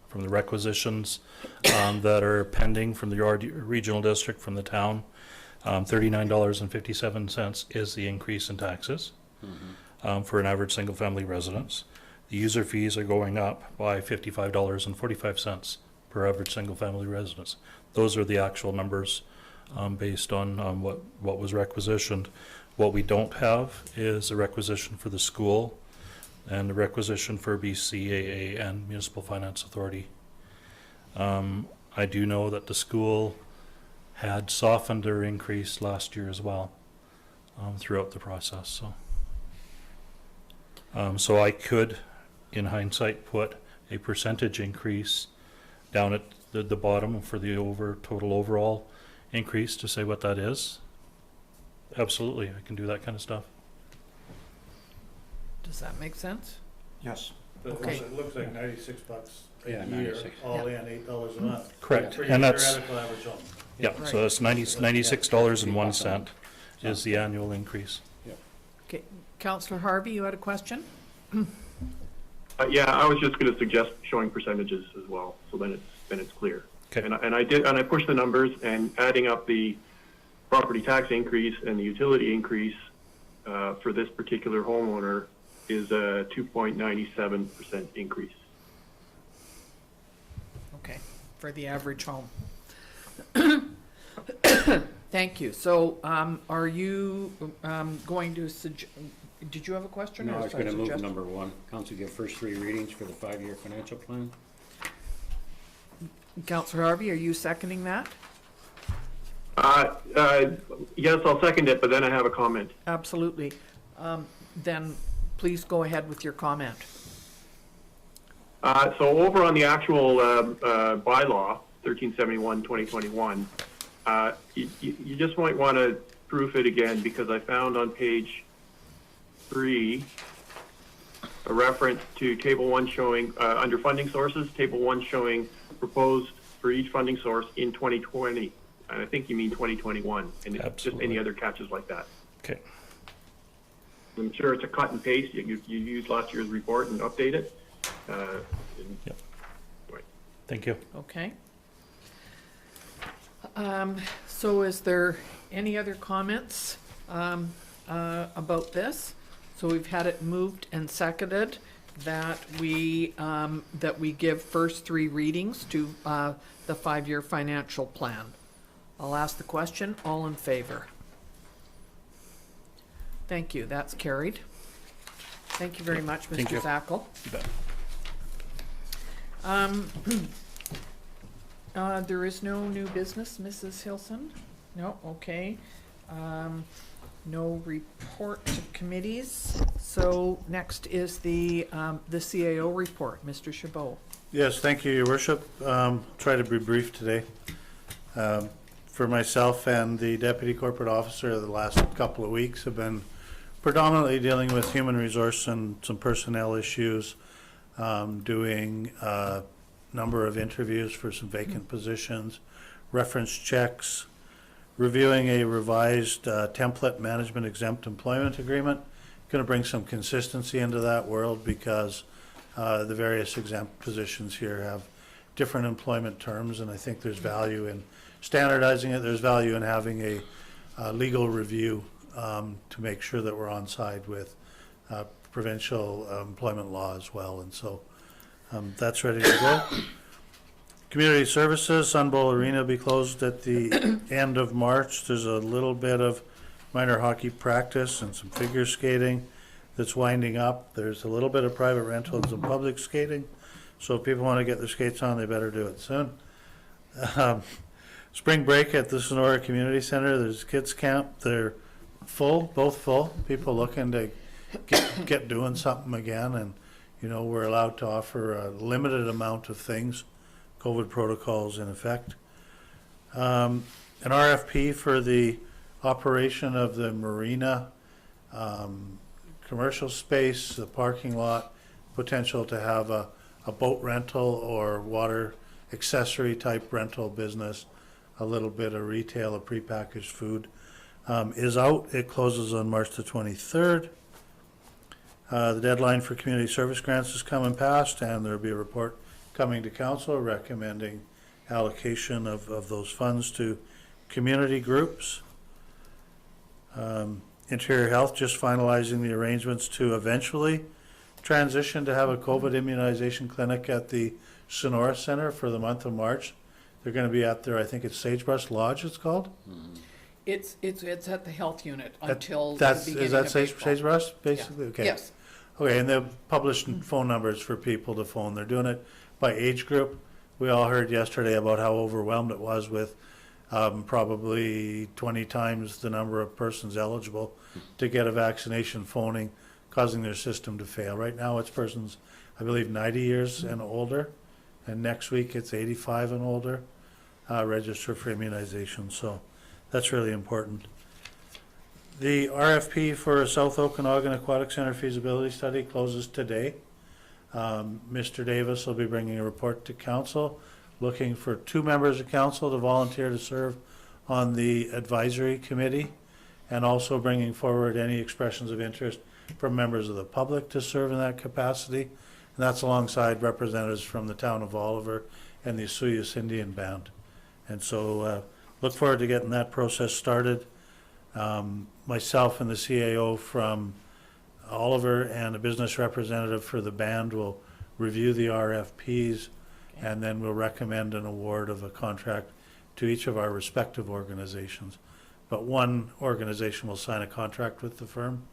from the requisitions that are pending from the regional district, from the town, $39.57 is the increase in taxes for an average single-family residence. The user fees are going up by $55.45 per average single-family residence. Those are the actual numbers based on what was requisitioned. What we don't have is a requisition for the school and a requisition for BCAA and Municipal Finance Authority. I do know that the school had softened their increase last year as well throughout the process. So I could, in hindsight, put a percentage increase down at the bottom for the total overall increase to say what that is. Absolutely, I can do that kind of stuff. Does that make sense? Yes. Okay. It looks like $96 a Yeah, year, 96. all in, $8 a month. Correct, For your and that's, theoretical average home. yeah, Right. so that's $96.01 is the annual increase. Okay, Councillor Harvey, you had a question? Yeah, I was just going to suggest showing percentages as well, so then it's clear. Okay. And I pushed the numbers, and adding up the property tax increase and the utility increase for this particular homeowner is a 2.97% increase. Okay, for the average home. Thank you. So, are you going to did you have a question? No, or I was was going to move suggest- number 1. Council give first 3 readings for the 5-year financial plan. Councillor Harvey, are you seconding that? Yes, I'll second it, but then I have a comment. Absolutely. Then please go ahead with your comment. So over on the actual bylaw, 1371-2021, you just might want to proof it again, because I found on page 3 a reference to table 1 showing, under funding sources, table 1 showing proposed for each funding source in 2020. And I think you mean 2021, and just Absolutely. any other catches like that. Okay. I'm sure it's a cut and paste. You use last year's report and update it. Yep. Right. Thank you. Okay. So is there any other comments about this? So we've had it moved and seconded that we give first 3 readings to the 5-year financial plan. I'll ask the question. All in favor? Thank you. That's carried. Thank you very much, Thank Mr. you. Zackel. You bet. There is no new business, Mrs. Hilson? No, okay. No report to committees. So next is the CAO report, Mr. Chabot. Yes, thank you, Your Worship. Try to be brief today. For myself and the Deputy Corporate Officer, the last couple of weeks have been predominantly dealing with human resource and some personnel issues, doing a number of interviews for some vacant positions, reference checks, reviewing a revised template management exempt employment agreement. Going to bring some consistency into that world, because the various exempt positions here have different employment terms, and I think there's value in standardizing it. There's value in having a legal review to make sure that we're on side with provincial employment law as well, and so that's ready to go. Community services, Sun Bowl Arena will be closed at the end of March. There's a little bit of minor hockey practice and some figure skating that's winding up. There's a little bit of private rental and some public skating. So if people want to get their skates on, they better do it soon. Spring break at the Sonora Community Center. There's kids camp. They're full, both full. People looking to get doing something again. And, you know, we're allowed to offer a limited amount of things. COVID protocols in effect. An RFP for the operation of the marina commercial space, the parking lot, potential to have a boat rental or water accessory type rental business, a little bit of retail of prepackaged food, is out. It closes on March the 23rd. The deadline for community service grants is coming past, and there'll be a report coming to council recommending allocation of those funds to community groups. Interior Health just finalizing the arrangements to eventually transition to have a COVID immunization clinic at the Sonora Center for the month of March. They're going to be at their, I think it's Sagebrush Lodge it's called. It's at the health unit until the That's, beginning is that of April. Sagebrush, basically? Okay. Yes. Okay, and they've published phone numbers for people to phone. They're doing it by age group. We all heard yesterday about how overwhelmed it was with probably 20 times the number of persons eligible to get a vaccination phoning, causing their system to fail. Right now, it's persons, I believe, 90 years and older, and next week it's 85 and older register for immunization. So that's really important. The RFP for South Okanagan Aquatic Center feasibility study closes today. Mr. Davis will be bringing a report to council, looking for 2 members of council to volunteer to serve on the advisory committee, and also bringing forward any expressions of interest from members of the public to serve in that capacity. And that's alongside representatives from the town of Oliver and the Asuyas Indian Band. And so look forward to getting that process started. Myself and the CAO from Oliver and a business representative for the band will review the RFPs, and then we'll recommend an award of a contract to each of our respective organizations. But one organization will sign a contract with the firm,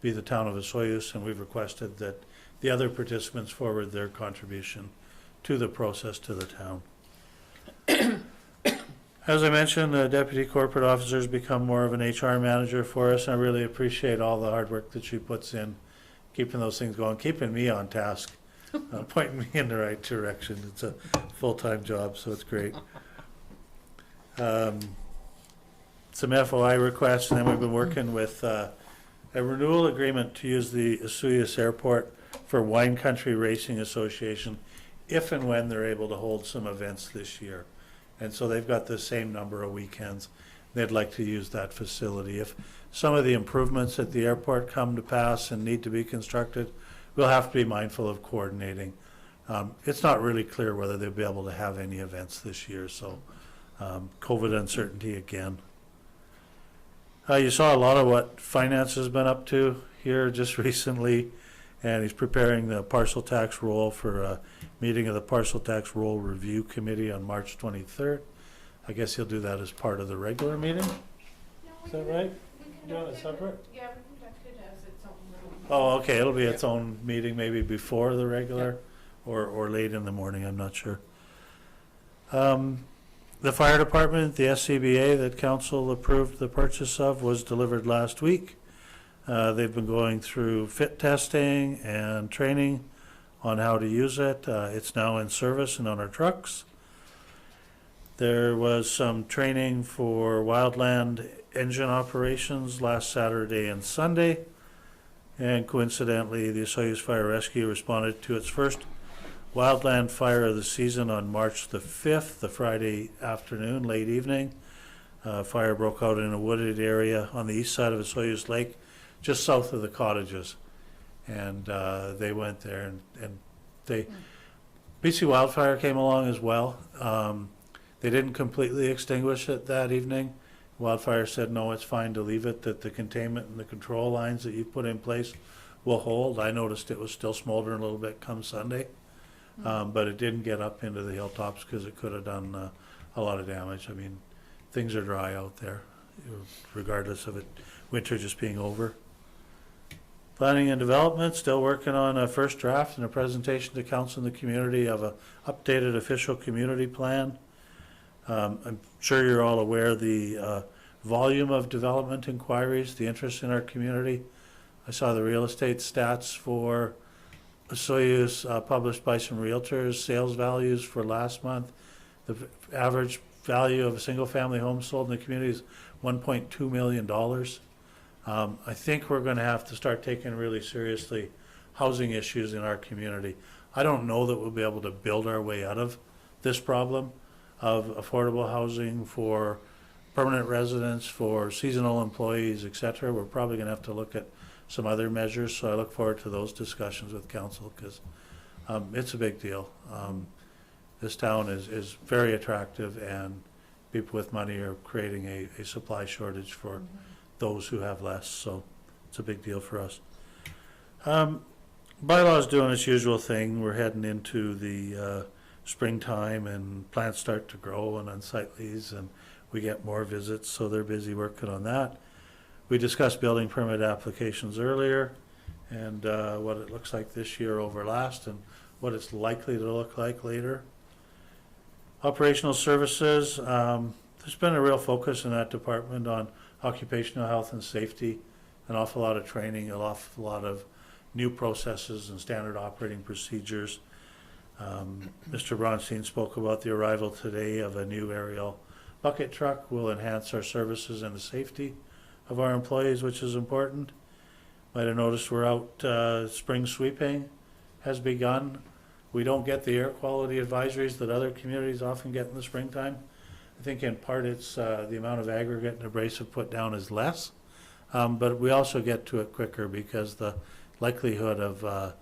be the town of Osoyoos, and we've requested that the other participants forward their contribution to the process to the town. As I mentioned, the deputy corporate officer's become more of an HR manager for us. I really appreciate all the hard work that she puts in, keeping those things going, keeping me on task, pointing me in the right direction. It's a full-time job, so it's great. Some FOI requests, and then we've been working with a renewal agreement to use the Asuyas Airport for Wine Country Racing Association if and when they're able to hold some events this year. And so they've got the same number of weekends. They'd like to use that facility. If some of the improvements at the airport come to pass and need to be constructed, we'll have to be mindful of coordinating. It's not really clear whether they'll be able to have any events this year, so COVID uncertainty again. You saw a lot of what finance has been up to here just recently, and he's preparing the parcel tax roll for a meeting of the Parcel Tax Roll Review Committee on March 23rd. I guess he'll do that as part of the regular meeting? Is that right? Doing it separate? Yeah, we conduct it as its own little. Oh, okay, it'll be its own meeting, maybe before the regular, or late in the morning, I'm not sure. The fire department, the SCBA that council approved the purchase of, was delivered last week. They've been going through fit testing and training on how to use it. It's now in service and on our trucks. There was some training for wildland engine operations last Saturday and Sunday. And coincidentally, the Osoyoos Fire Rescue responded to its first wildland fire of the season on March the 5th, the Friday afternoon, late evening. Fire broke out in a wooded area on the east side of Osoyoos Lake, just south of the cottages. And they went there, and BC Wildfire came along as well. They didn't completely extinguish it that evening. Wildfire said, no, it's fine to leave it, that the containment and the control lines that you put in place will hold. I noticed it was still smoldering a little bit come Sunday, but it didn't get up into the hilltops because it could have done a lot of damage. I mean, things are dry out there, regardless of it, winter just being over. Planning and Development, still working on a first draft and a presentation to council and the community of a updated official community plan. I'm sure you're all aware of the volume of development inquiries, the interest in our community. I saw the real estate stats for Osoyoos published by some realtors, sales values for last month. The average value of a single family home sold in the community is $1.2 million. I think we're gonna have to start taking really seriously housing issues in our community. I don't know that we'll be able to build our way out of this problem of affordable housing for permanent residents, for seasonal employees, et cetera. We're probably gonna have to look at some other measures, so I look forward to those discussions with council, because it's a big deal. This town is very attractive, and people with money are creating a supply shortage for those who have less, so it's a big deal for us. Bylaws doing its usual thing. We're heading into the springtime, and plants start to grow and unsightlies, and we get more visits, so they're busy working on that. We discussed building permit applications earlier, and what it looks like this year over last, and what it's likely to look like later. Operational services, there's been a real focus in that department on occupational health and safety, an awful lot of training, an awful lot of new processes and standard operating procedures. Mr. Bronstein spoke about the arrival today of a new aerial bucket truck. Will enhance our services and the safety of our employees, which is important. Might have noticed we're out, spring sweeping has begun. We don't get the air quality advisories that other communities often get in the springtime. I think in part it's the amount of aggregate and abrasive put down is less, but we also get to it quicker because the likelihood of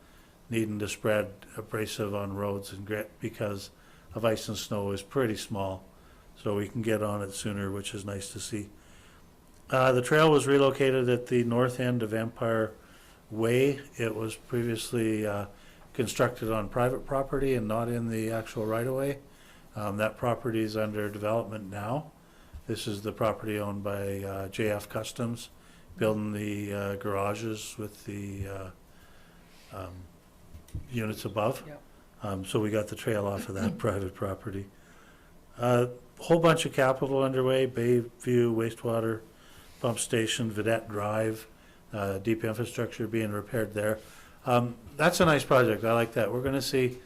needing to spread abrasive on roads and grit because of ice and snow is pretty small. So we can get on it sooner, which is nice to see. The trail was relocated at the north end of Empire Way. It was previously constructed on private property and not in the actual right-of-way. That property is under development now. This is the property owned by JF Customs, building the garages with the units above. Yep. So we got the trail off of that private property. Whole bunch of capital underway, Bayview wastewater pump station, Vedette Drive, deep infrastructure being repaired there. That's a nice project. I like that. We're going to see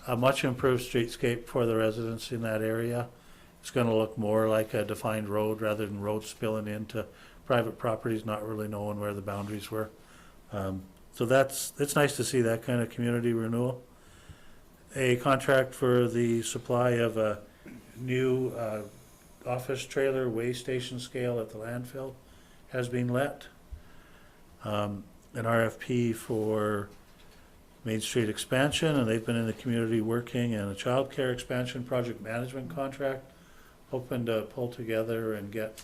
a much improved streetscape for the residents in that area. It's going to look more like a defined road rather than roads spilling into private properties, not really knowing where the boundaries were. So it's nice to see that kind of community renewal. A contract for the supply of a new office trailer weigh station scale at the landfill has been let. An RFP for Main Street expansion, and they've been in the community working, and a child care expansion project management contract, hoping to pull together and get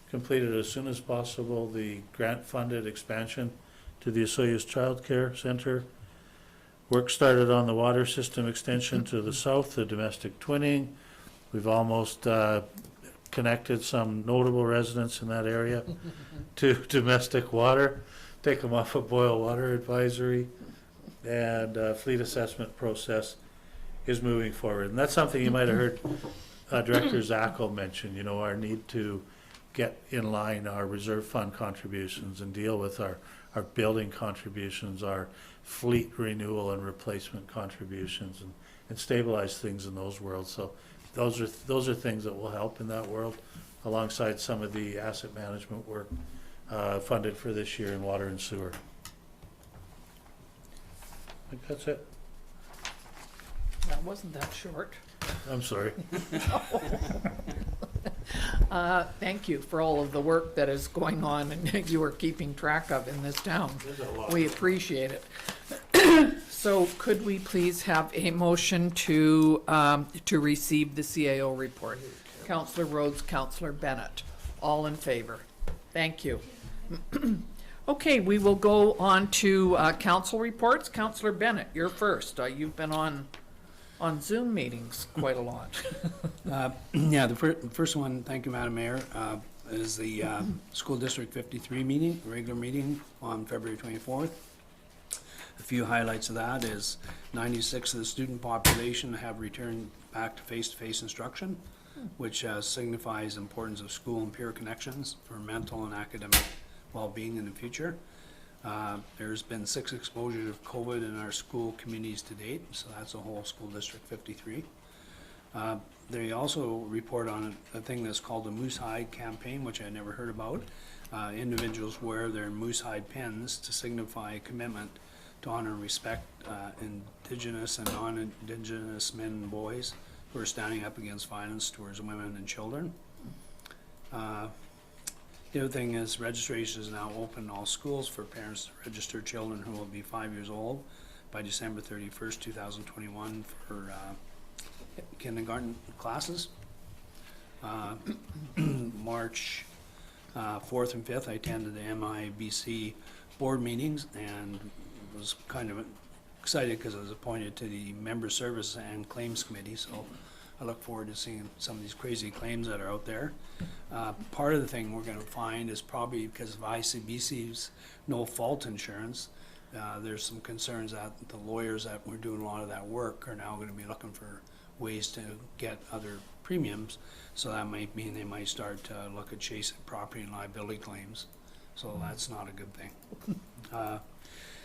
completed as soon as possible the grant-funded expansion to the Osoyoos Child Care Center. Work started on the water system extension to the south, the domestic twinning. We've almost connected some notable residents in that area to domestic water, take them off a boil water advisory, and fleet assessment process is moving forward. And that's something you might have heard Director Zackel mention, you know, our need to get in line our reserve fund contributions and deal with our building contributions, our fleet renewal and replacement contributions, and stabilize things in those worlds. So those are things that will help in that world, alongside some of the asset management work funded for this year in water and sewer. I think that's it. That wasn't that short. I'm sorry. Thank you for all of the work that is going on and you are keeping track of in this town. We appreciate it. So could we please have a motion to receive the CAO report? Councillor Rhodes, Councillor Bennett, all in favor. Thank you. Okay, we will go on to council reports. Councillor Bennett, you're first. You've been on Zoom meetings quite a lot. Yeah, the first one, thank you, Madam Mayor, is the School District 53 meeting, regular meeting on February 24th. A few highlights of that is 96 of the student population have returned back to face-to-face instruction, which signifies the importance of school and peer connections for mental and academic well-being in the future. There's been 6 exposures of COVID in our school communities to date, so that's a whole School District 53. They also report on a thing that's called the Moose Hide Campaign, which I never heard about. Individuals wear their moose hide pins to signify commitment to honor and respect Indigenous and non-Indigenous men and boys who are standing up against violence towards women and children. The other thing is registration is now open in all schools for parents to register children who will be 5 years old by December 31st, 2021 for kindergarten classes. March 4th and 5th, I attended the MIBC board meetings and was kind of excited because I was appointed to the Member Service and Claims Committee, so I look forward to seeing some of these crazy claims that are out there. Part of the thing we're going to find is probably because of ICBC's no-fault insurance, there's some concerns that the lawyers that were doing a lot of that work are now going to be looking for ways to get other premiums, so that might mean they might start to look at chasing property and liability claims, so that's not a good thing.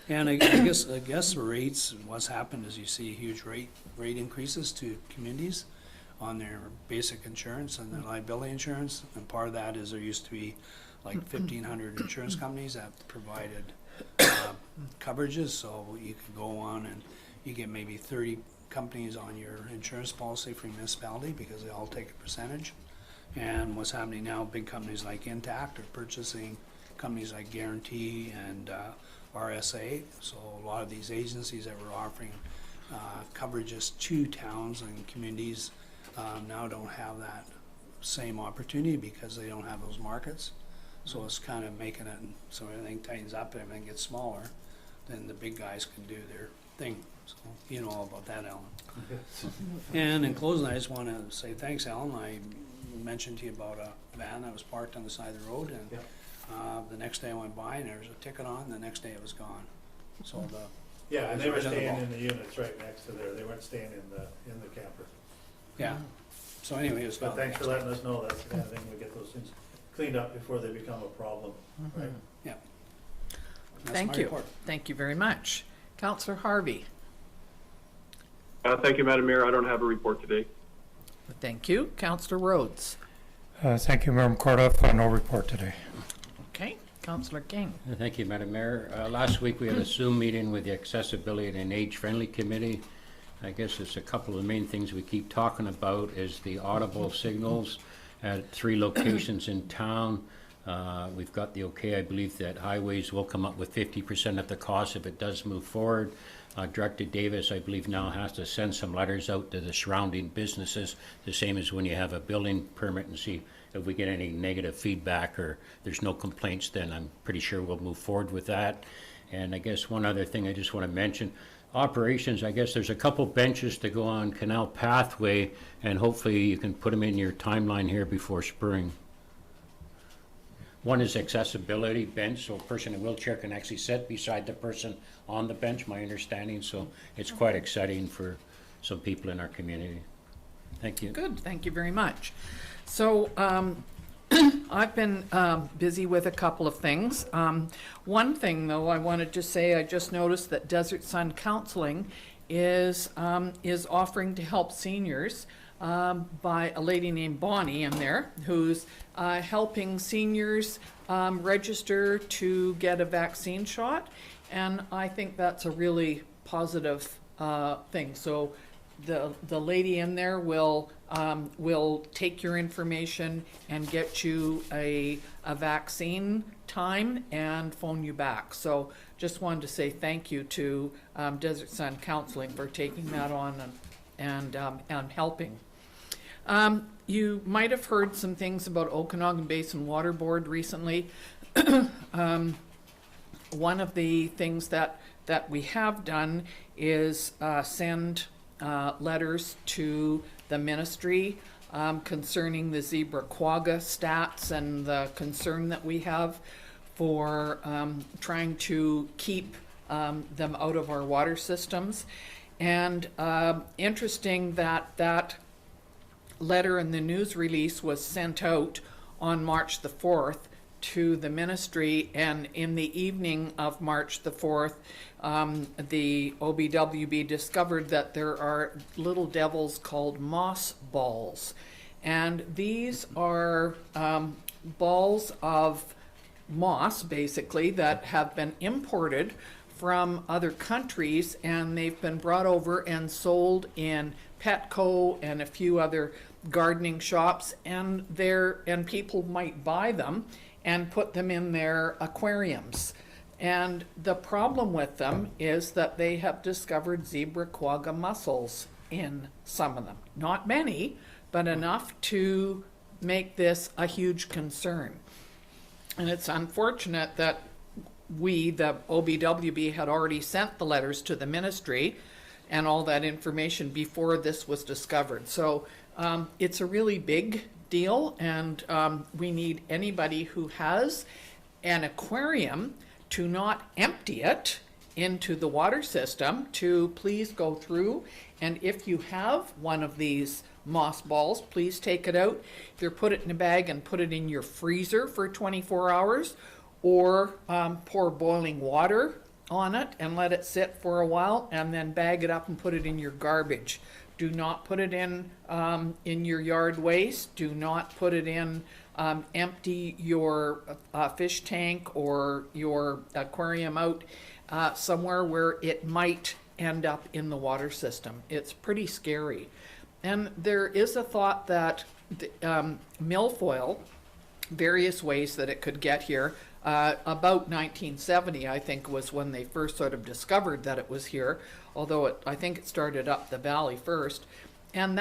And I guess the rates, what's happened is you see huge rate increases to communities on their basic insurance and their liability insurance, and part of that is there used to be like 1,500 insurance companies that provided coverages, so you could go on and you get maybe 30 companies on your insurance policy for your municipality because they all take a percentage. And what's happening now, big companies like Intact are purchasing companies like Guarantee and RSA, so a lot of these agencies that were offering coverages to towns and communities now don't have that same opportunity because they don't have those markets. So it's kind of making it so everything tightens up and everything gets smaller, then the big guys can do their thing. So you know all about that, Alan. And in closing, I just want to say thanks, Alan. I mentioned to you about a van that was parked on the side of the road, and the next day I went by and there was a ticket on, and the next day it was gone. So Yeah, and they were staying in the units right next to there. They weren't staying in the camper. yeah. So anyway, it was But gone. thanks for letting us know. That's the kind of thing, we get those things cleaned up before they become a problem, right? Yeah. That's Thank my you. report. Thank you very much. Councillor Harvey. Thank you, Madam Mayor. I don't have a report today. Thank you. Councillor Rhodes. Thank you, Member Corduff. No report today. Okay. Councillor King. Thank you, Madam Mayor. Last week we had a Zoom meeting with the Accessibility and Age-Friendly Committee. I guess it's a couple of the main things we keep talking about is the audible signals at 3 locations in town. We've got the okay, I believe, that highways will come up with 50% of the cost if it does move forward. Director Davis, I believe, now has to send some letters out to the surrounding businesses, the same as when you have a building permit, and see if we get any negative feedback or there's no complaints, then I'm pretty sure we'll move forward with that. And I guess one other thing I just want to mention, operations, I guess there's a couple benches to go on Canal Pathway, and hopefully you can put them in your timeline here before spring. One is accessibility bench, so a person in a wheelchair can actually sit beside the person on the bench, my understanding, so it's quite exciting for some people in our community. Thank you. Good. Thank you very much. So I've been busy with a couple of things. One thing, though, I wanted to say, I just noticed that Desert Sun Counseling is offering to help seniors by a lady named Bonnie in there, who's helping seniors register to get a vaccine shot, and I think that's a really positive thing. So the lady in there will take your information and get you a vaccine time and phone you back. So just wanted to say thank you to Desert Sun Counseling for taking that on and helping. You might have heard some things about Okanagan Basin Water Board recently. One of the things that we have done is send letters to the ministry concerning the zebra quagga stats and the concern that we have for trying to keep them out of our water systems. And interesting that letter and the news release was sent out on March the 4th to the ministry, and in the evening of March the 4th, the OBWB discovered that there are little devils called moss balls. And these are balls of moss, basically, that have been imported from other countries, and they've been brought over and sold in Petco and a few other gardening shops, and people might buy them and put them in their aquariums. And the problem with them is that they have discovered zebra quagga mussels in some of them. Not many, but enough to make this a huge concern. And it's unfortunate that we, the OBWB, had already sent the letters to the ministry and all that information before this was discovered. So it's a really big deal, and we need anybody who has an aquarium to not empty it into the water system to please go through, and if you have one of these moss balls, please take it out, either put it in a bag and put it in your freezer for 24 hours, or pour boiling water on it and let it sit for a while, and then bag it up and put it in your garbage. Do not put it in your yard waste. Do not put it in, empty your fish tank or your aquarium out somewhere where it might end up in the water system. It's pretty scary. And there is a thought that milfoil, various ways that it could get here, about 1970, I think, was when they first sort of discovered that it was here, although I think it started up the valley first. And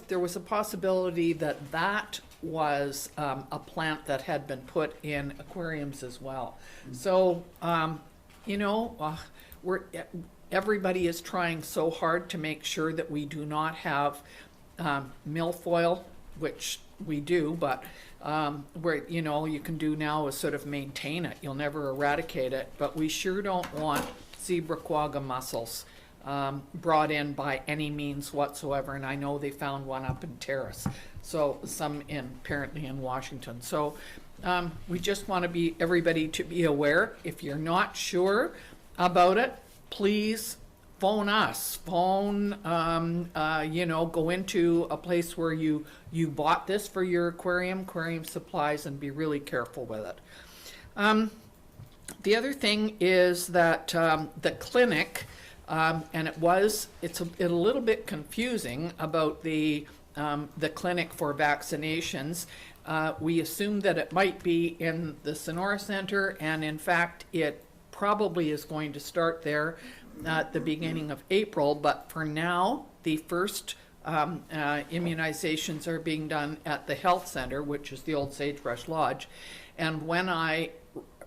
there was a possibility that that was a plant that had been put in aquariums as well. So, everybody is trying so hard to make sure that we do not have milfoil, which we do, but where you can do now is sort of maintain it. You'll never eradicate it, but we sure don't want zebra quagga mussels brought in by any means whatsoever. And I know they found one up in Terrace, so apparently in Washington. So we just want everybody to be aware. If you're not sure about it, please phone us. Go into a place where you bought this for your aquarium supplies, and be really careful with it. The other thing is that the clinic, and it's a little bit confusing about the clinic for vaccinations. We assume that it might be in the Sonora Center, and in fact, it probably is going to start there at the beginning of April, but for now, the first immunizations are being done at the health center, which is the old Sagebrush Lodge. And when I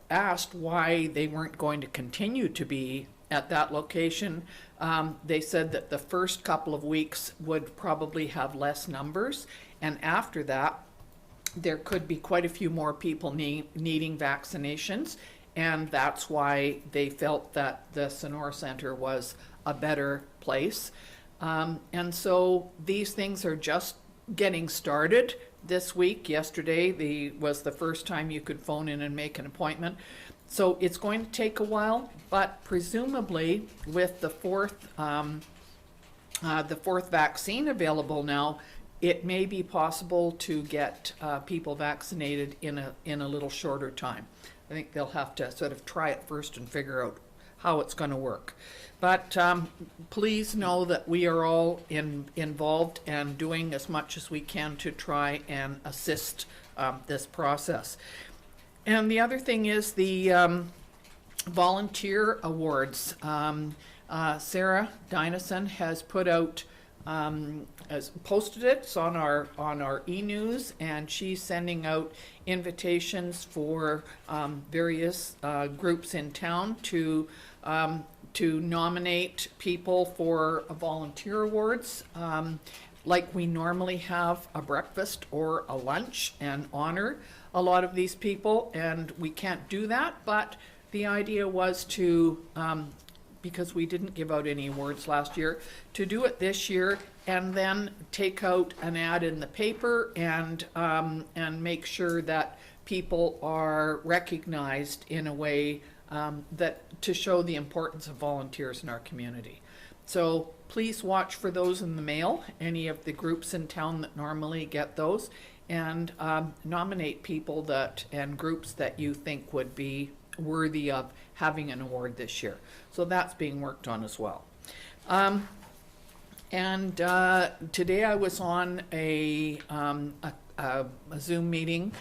asked why they weren't going to continue to be at that location, they said that the first couple of weeks would probably have less numbers, and after that, there could be quite a few more people needing vaccinations. And that's why they felt that the Sonora Center was a better place. And so these things are just getting started this week. Yesterday was the first time you could phone in and make an appointment. So it's going to take a while, but presumably with the fourth vaccine available now, it may be possible to get people vaccinated in a little shorter time. I think they'll have to sort of try it first and figure out how it's going to work. But please know that we are all involved and doing as much as we can to try and assist this process. And the other thing is the volunteer awards. Sarah Dynison has put out, has posted it. It's on our e-news, and she's sending out invitations for various groups in town to nominate people for volunteer awards, like we normally have a breakfast or a lunch and honor a lot of these people, and we can't do that, but the idea was to because we didn't give out any awards last year, to do it this year and then take out an ad in the paper and make sure that people are recognized in a way that to show the importance of volunteers in our community. So please watch for those in the mail, any of the groups in town that normally get those, and nominate people that and groups that you think would be worthy of having an award this year. So that's being worked on as well. Today I was on a Zoom meeting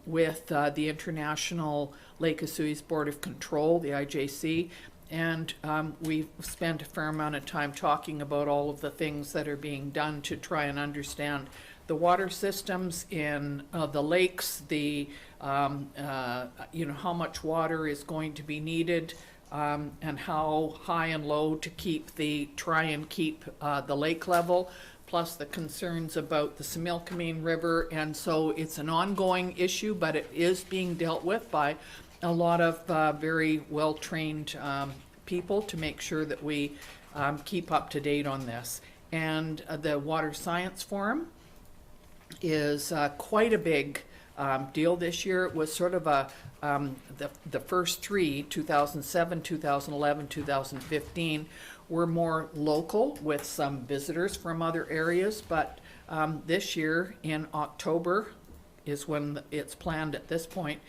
with the International Lake Asuyas Board of Control, the IJC, and we've spent a fair amount of time talking about all of the things that are being done to try and understand the water systems in the lakes, the how much water is going to be needed, and how high and low to try and keep the lake level, plus the concerns about the Similkameen River. And so it's an ongoing issue, but it is being dealt with by a lot of very well-trained people to make sure that we keep up to date on this. And the Water Science Forum is quite a big deal this year. It was sort of the first three, 2007, 2011, 2015, were more local with some visitors from other areas, but this year in October is when it's planned at this point.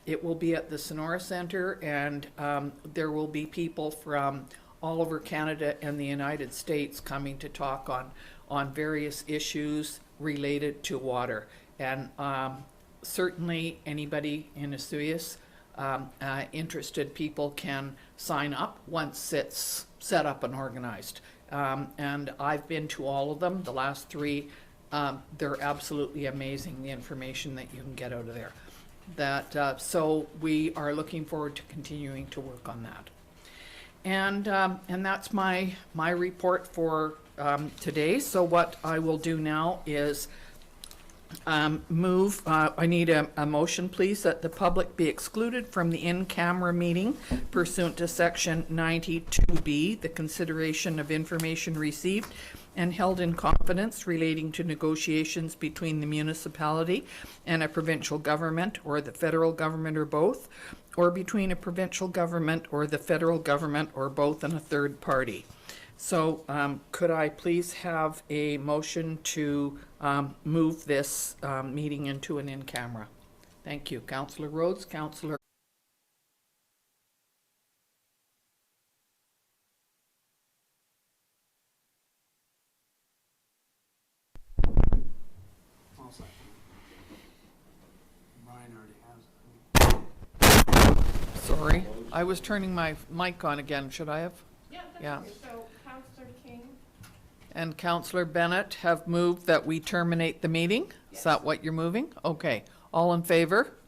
It will be at the Sonora Center, and there will be people from all over Canada and the United States coming to talk on various issues related to water. And certainly anybody in Asuyas, interested people can sign up once it's set up and organized. And I've been to all of them, the last three. They're absolutely amazing, the information that you can get out of there. So we are looking forward to continuing to work on that. And that's my report for today. So what I will do now is I need a motion, please, that the public be excluded from the in-camera meeting pursuant to section 92B, the consideration of information received and held in confidence relating to negotiations between the municipality and a provincial government or the federal government or both, or between a provincial government or the federal government or both and a third party. So could I please have a motion to move this meeting into an in-camera? Thank you. Councillor Rhodes, Councillor. Sorry, I was turning my mic on again. Should I have? Yeah. So Councillor King? And Councillor Bennett have moved that we terminate the meeting? Is that what you're moving? Okay. All in favor?